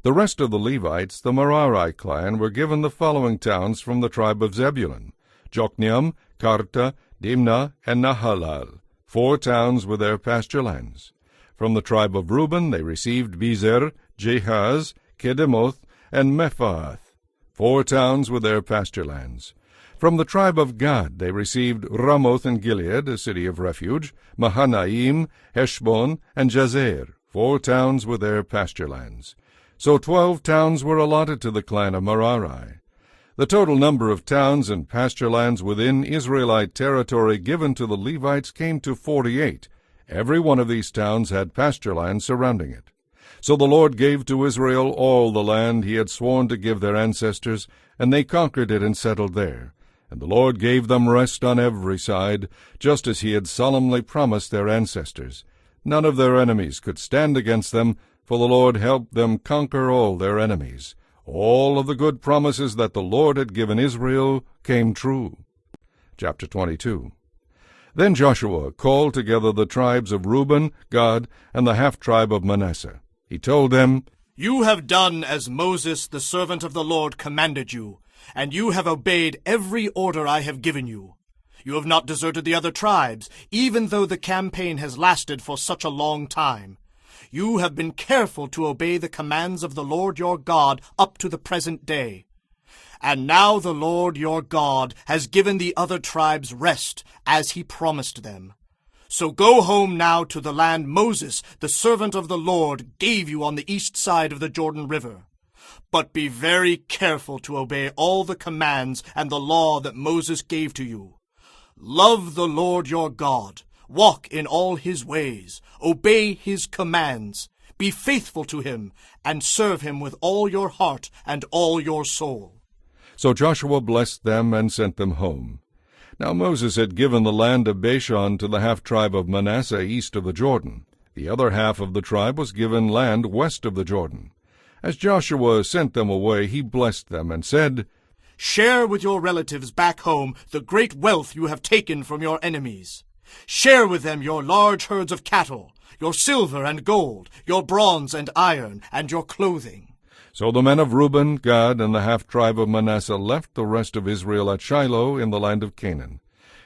The rest of the Levites, the Merari clan, were given the following towns from the tribe of Zebulun: Jokneam, Karta, Dimnah, and Nahalal, 4 towns with their pasture lands. From the tribe of Reuben they received Bezer, Jehaz, Kedemoth, and Mephaath. 4 towns with their pasture lands. From the tribe of Gad they received Ramoth in Gilead, a city of refuge, Mahanaim, Heshbon, and Jazer, 4 towns with their pasture lands. So 12 towns were allotted to the clan of Merari. The total number of towns and pasture lands within Israelite territory given to the Levites came to 48. Every one of these towns had pasture land surrounding it. So the Lord gave to Israel all the land he had sworn to give their ancestors, and they conquered it and settled there. And the Lord gave them rest on every side, just as he had solemnly promised their ancestors. None of their enemies could stand against them, for the Lord helped them conquer all their enemies. All of the good promises that the Lord had given Israel came true. Chapter 22. Then Joshua called together the tribes of Reuben, Gad, and the half-tribe of Manasseh. He told them,
You have done as Moses, the servant of the Lord, commanded you, and you have obeyed every order I have given you. You have not deserted the other tribes, even though the campaign has lasted for such a long time. You have been careful to obey the commands of the Lord your God up to the present day. And now the Lord your God has given the other tribes rest, as he promised them. So go home now to the land Moses, the servant of the Lord, gave you on the east side of the Jordan River. But be very careful to obey all the commands and the law that Moses gave to you. Love the Lord your God. Walk in all his ways, obey his commands, be faithful to him, and serve him with all your heart and all your soul.
So Joshua blessed them and sent them home. Now Moses had given the land of Bashan to the half-tribe of Manasseh east of the Jordan. The other half of the tribe was given land west of the Jordan. As Joshua sent them away, he blessed them and said,
Share with your relatives back home the great wealth you have taken from your enemies. Share with them your large herds of cattle, your silver and gold, your bronze and iron, and your clothing.
So the men of Reuben, Gad, and the half-tribe of Manasseh left the rest of Israel at Shiloh in the land of Canaan.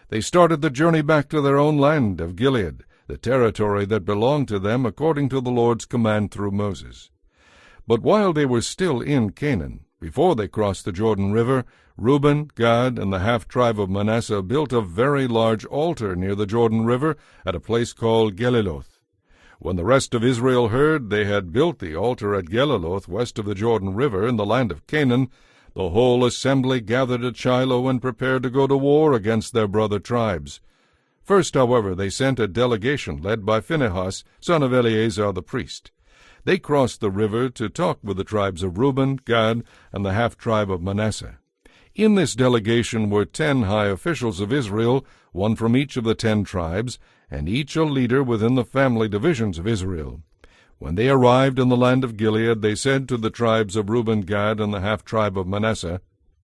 They started the journey back to their own land of Gilead, the territory that belonged to them according to the Lord's command through Moses. But while they were still in Canaan, before they crossed the Jordan River, Reuben, Gad, and the half-tribe of Manasseh built a very large altar near the Jordan River at a place called Geliloth. When the rest of Israel heard they had built the altar at Geliloth west of the Jordan River in the land of Canaan, the whole assembly gathered at Shiloh and prepared to go to war against their brother tribes. First, however, they sent a delegation led by Phinehas, son of Eleazar the priest. They crossed the river to talk with the tribes of Reuben, Gad, and the half-tribe of Manasseh. In this delegation were 10 high officials of Israel, one from each of the 10 tribes, and each a leader within the family divisions of Israel. When they arrived in the land of Gilead, they said to the tribes of Reuben, Gad, and the half-tribe of Manasseh,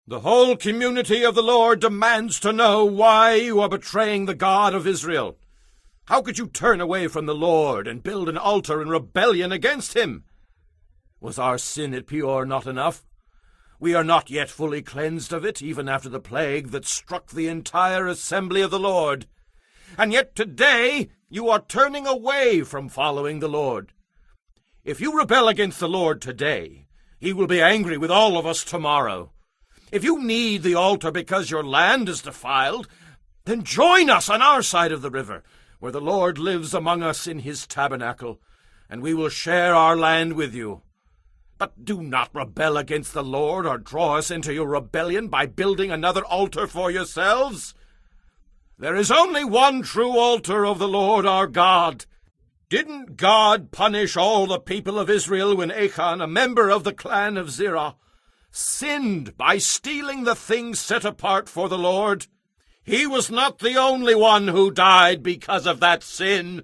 The whole community of the Lord demands to know why you are betraying the God of Israel. How could you turn away from the Lord and build an altar in rebellion against him? Was our sin at Peor not enough? We are not yet fully cleansed of it, even after the plague that struck the entire assembly of the Lord. And yet today you are turning away from following the Lord. If you rebel against the Lord today, he will be angry with all of us tomorrow. If you need the altar because your land is defiled, then join us on our side of the river, where the Lord lives among us in his tabernacle, and we will share our land with you. But do not rebel against the Lord or draw us into your rebellion by building another altar for yourselves. There is only one true altar of the Lord our God. Didn't God punish all the people of Israel when Achan, a member of the clan of Zerah, sinned by stealing the things set apart for the Lord? He was not the only one who died because of that sin.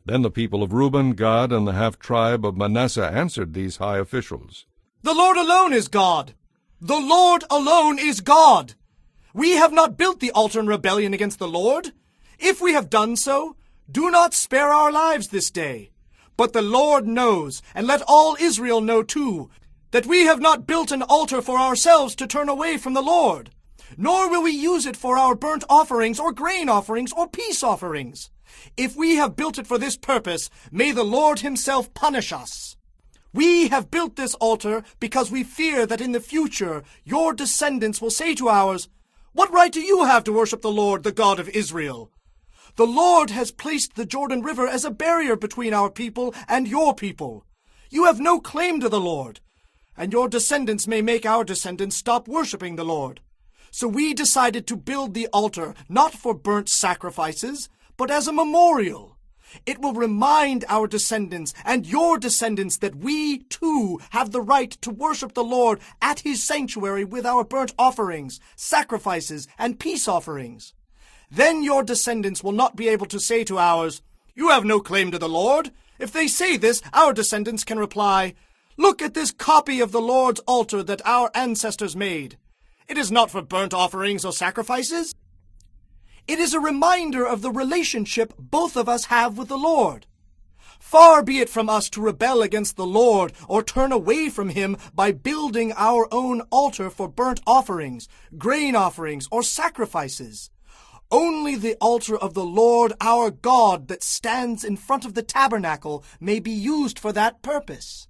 Then the people of Reuben, Gad, and the half-tribe of Manasseh answered these high officials,
The Lord alone is God. The Lord alone is God. We have not built the altar in rebellion against the Lord. If we have done so, do not spare our lives this day. But the Lord knows, and let all Israel know too, that we have not built an altar for ourselves to turn away from the Lord, nor will we use it for our burnt offerings or grain offerings or peace offerings. If we have built it for this purpose, may the Lord himself punish us.
We have built this altar because we fear that in the future your descendants will say to ours, 'What right do you have to worship the Lord, the God of Israel?' The Lord has placed the Jordan River as a barrier between our people and your people. You have no claim to the Lord, and your descendants may make our descendants stop worshiping the Lord. So we decided to build the altar not for burnt sacrifices, but as a memorial. It will remind our descendants and your descendants that we, too, have the right to worship the Lord at his sanctuary with our burnt offerings, sacrifices, and peace offerings. Then your descendants will not be able to say to ours, 'You have no claim to the Lord.' If they say this, our descendants can reply, 'Look at this copy of the Lord's altar that our ancestors made. It is not for burnt offerings or sacrifices. It is a reminder of the relationship both of us have with the Lord. Far be it from us to rebel against the Lord or turn away from him by building our own altar for burnt offerings, grain offerings, or sacrifices. Only the altar of the Lord our God that stands in front of the tabernacle may be used for that purpose."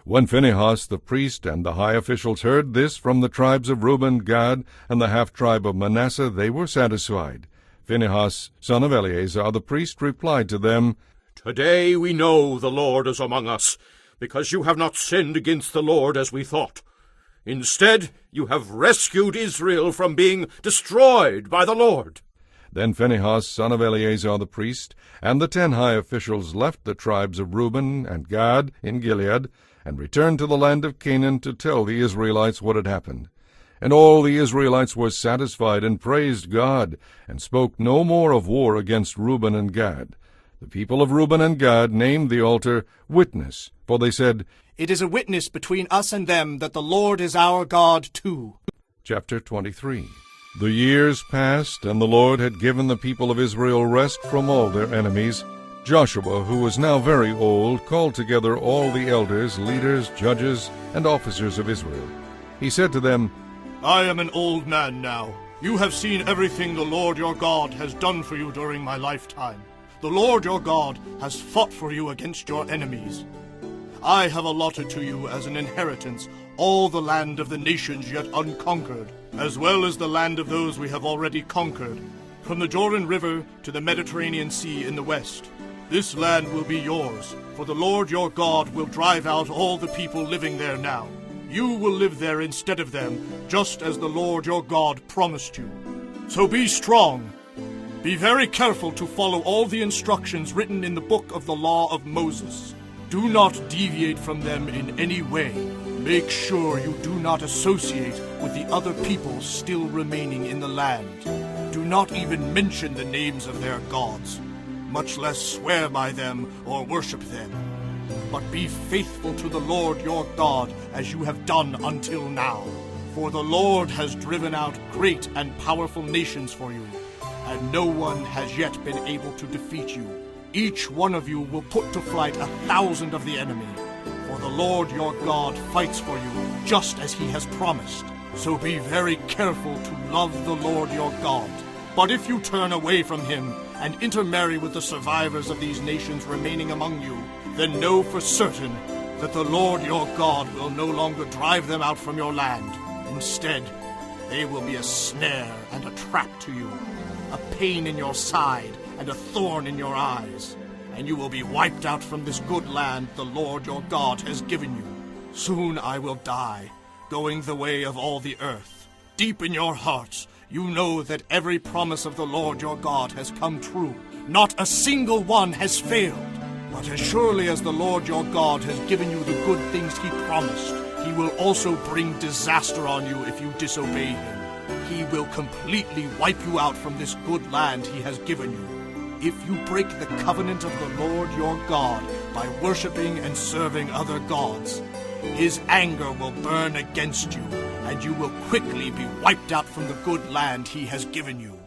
When Phinehas the priest and the high officials heard this from the tribes of Reuben, Gad, and the half-tribe of Manasseh, they were satisfied. Phinehas, son of Eleazar the priest, replied to them,
"Today we know the Lord is among us, because you have not sinned against the Lord as we thought. Instead, you have rescued Israel from being destroyed by the Lord."
Then Phinehas, son of Eleazar the priest, and the 10 high officials left the tribes of Reuben and Gad in Gilead, and returned to the land of Canaan to tell the Israelites what had happened. And all the Israelites were satisfied and praised God, and spoke no more of war against Reuben and Gad. The people of Reuben and Gad named the altar Witness, for they said,
"It is a witness between us and them that the Lord is our God too."
Chapter 23. The years passed, and the Lord had given the people of Israel rest from all their enemies. Joshua, who was now very old, called together all the elders, leaders, judges, and officers of Israel. He said to them,
"I am an old man now. You have seen everything the Lord your God has done for you during my lifetime. The Lord your God has fought for you against your enemies. I have allotted to you as an inheritance all the land of the nations yet unconquered, as well as the land of those we have already conquered, from the Jordan River to the Mediterranean Sea in the west. This land will be yours, for the Lord your God will drive out all the people living there now. You will live there instead of them, just as the Lord your God promised you. So be strong. Be very careful to follow all the instructions written in the book of the law of Moses. Do not deviate from them in any way. Make sure you do not associate with the other peoples still remaining in the land. Do not even mention the names of their gods, much less swear by them or worship them. But be faithful to the Lord your God as you have done until now. For the Lord has driven out great and powerful nations for you, and no one has yet been able to defeat you. Each one of you will put to flight 1,000 of the enemy. For the Lord your God fights for you, just as he has promised. So be very careful to love the Lord your God. But if you turn away from him and intermarry with the survivors of these nations remaining among you, then know for certain that the Lord your God will no longer drive them out from your land. Instead, they will be a snare and a trap to you, a pain in your side and a thorn in your eyes, and you will be wiped out from this good land the Lord your God has given you. Soon I will die, going the way of all the earth. Deep in your hearts, you know that every promise of the Lord your God has come true. Not a single one has failed. But as surely as the Lord your God has given you the good things he promised, he will also bring disaster on you if you disobey him. He will completely wipe you out from this good land he has given you. If you break the covenant of the Lord your God by worshiping and serving other gods, his anger will burn against you, and you will quickly be wiped out from the good land he has given you.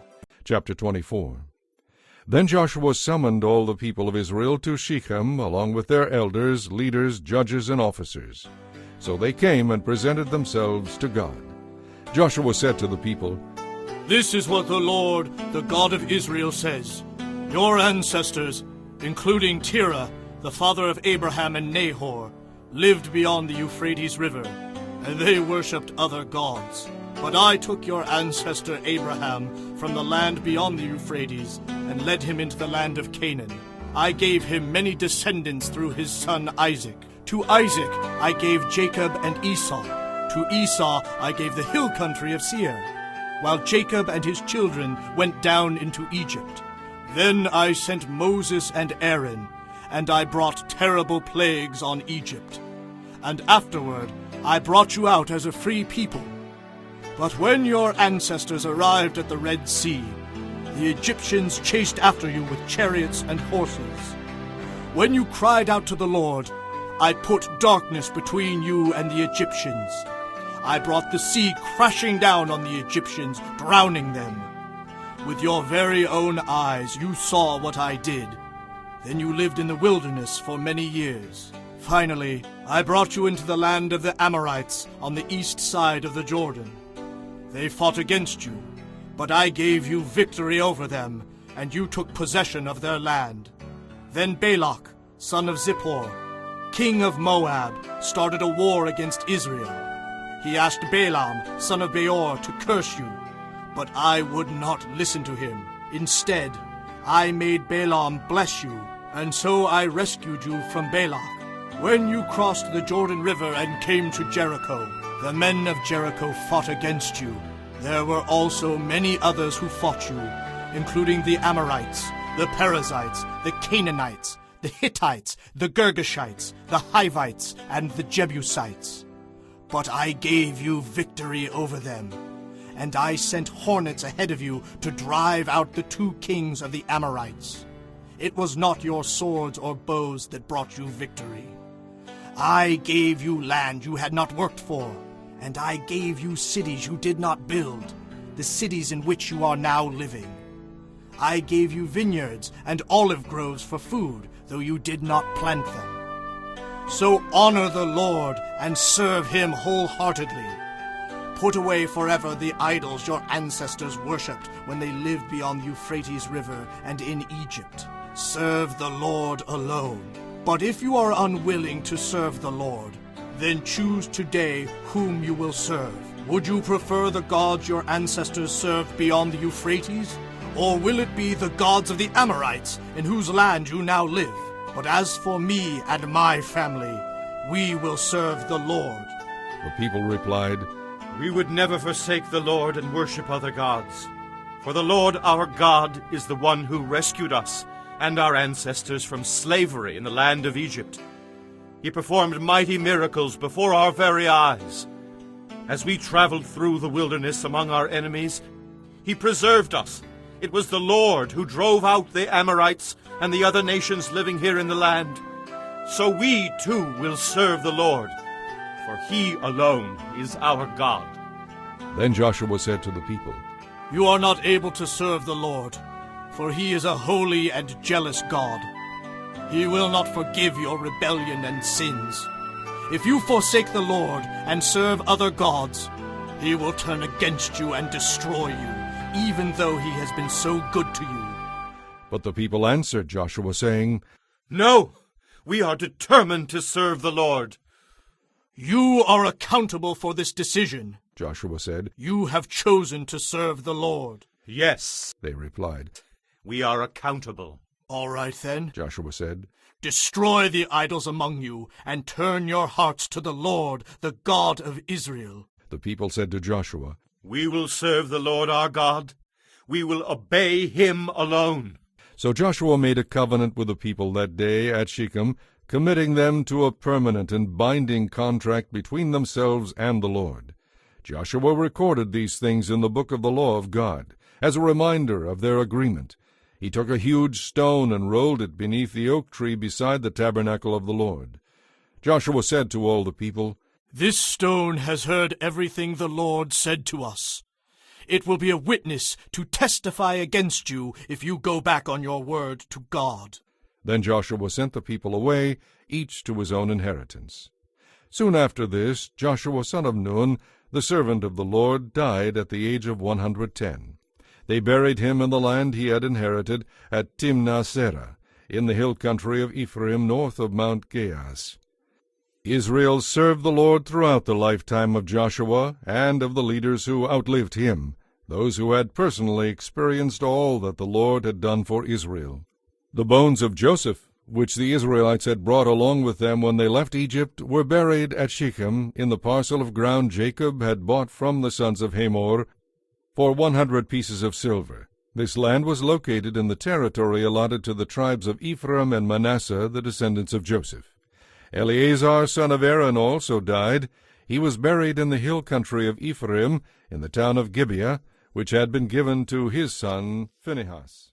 Chapter 24. Then Joshua summoned all the people of Israel to Shechem, along with their elders, leaders, judges, and officers. So they came and presented themselves to God. Joshua said to the people,
"This is what the Lord, the God of Israel, says. Your ancestors, including Terah, the father of Abraham and Nahor, lived beyond the Euphrates River, and they worshipped other gods. But I took your ancestor Abraham from the land beyond the Euphrates and led him into the land of Canaan. I gave him many descendants through his son Isaac. To Isaac I gave Jacob and Esau. To Esau I gave the hill country of Seir, while Jacob and his children went down into Egypt. Then I sent Moses and Aaron, and I brought terrible plagues on Egypt. And afterward I brought you out as a free people. But when your ancestors arrived at the Red Sea, the Egyptians chased after you with chariots and horses. When you cried out to the Lord, I put darkness between you and the Egyptians. I brought the sea crashing down on the Egyptians, drowning them. With your very own eyes you saw what I did. Then you lived in the wilderness for many years. Finally, I brought you into the land of the Amorites on the east side of the Jordan. They fought against you, but I gave you victory over them, and you took possession of their land. Then Balak, son of Zippor, king of Moab, started a war against Israel. He asked Balaam, son of Beor, to curse you, but I would not listen to him. Instead, I made Balaam bless you, and so I rescued you from Balak. When you crossed the Jordan River and came to Jericho, the men of Jericho fought against you. There were also many others who fought you, including the Amorites, the Perizzites, the Canaanites, the Hittites, the Girgashites, the Hivites, and the Jebusites. But I gave you victory over them, and I sent hornets ahead of you to drive out the 2 kings of the Amorites. It was not your swords or bows that brought you victory. I gave you land you had not worked for, and I gave you cities you did not build, the cities in which you are now living. I gave you vineyards and olive groves for food, though you did not plant them. So honor the Lord and serve him wholeheartedly. Put away forever the idols your ancestors worshipped when they lived beyond the Euphrates River and in Egypt. Serve the Lord alone. But if you are unwilling to serve the Lord, then choose today whom you will serve. Would you prefer the gods your ancestors served beyond the Euphrates? Or will it be the gods of the Amorites in whose land you now live? But as for me and my family, we will serve the Lord.
The people replied,
We would never forsake the Lord and worship other gods. For the Lord our God is the one who rescued us and our ancestors from slavery in the land of Egypt. He performed mighty miracles before our very eyes. As we traveled through the wilderness among our enemies, he preserved us. It was the Lord who drove out the Amorites and the other nations living here in the land. So we too will serve the Lord, for he alone is our God.
Then Joshua said to the people,
You are not able to serve the Lord, for he is a holy and jealous God. He will not forgive your rebellion and sins. If you forsake the Lord and serve other gods, he will turn against you and destroy you, even though he has been so good to you.
But the people answered Joshua, saying,
No, we are determined to serve the Lord.
You are accountable for this decision,
Joshua said.
You have chosen to serve the Lord.
Yes,
They replied.
we are accountable.
All right then,
Joshua said,
destroy the idols among you, and turn your hearts to the Lord, the God of Israel.
The people said to Joshua,
We will serve the Lord our God. We will obey him alone.
So Joshua made a covenant with the people that day at Shechem, committing them to a permanent and binding contract between themselves and the Lord. Joshua recorded these things in the book of the law of God, as a reminder of their agreement. He took a huge stone and rolled it beneath the oak tree beside the tabernacle of the Lord. Joshua said to all the people,
This stone has heard everything the Lord said to us. It will be a witness to testify against you if you go back on your word to God.
Then Joshua sent the people away, each to his own inheritance. Soon after this, Joshua son of Nun, the servant of the Lord, died at the age of 110. They buried him in the land he had inherited at Timnath-Serah, in the hill country of Ephraim, north of Mount Gaas. Israel served the Lord throughout the lifetime of Joshua and of the leaders who outlived him, those who had personally experienced all that the Lord had done for Israel. The bones of Joseph, which the Israelites had brought along with them when they left Egypt, were buried at Shechem in the parcel of ground Jacob had bought from the sons of Hamor for 100 pieces of silver. This land was located in the territory allotted to the tribes of Ephraim and Manasseh, the descendants of Joseph. Eleazar, son of Aaron, also died. He was buried in the hill country of Ephraim, in the town of Gibeah, which had been given to his son Phinehas.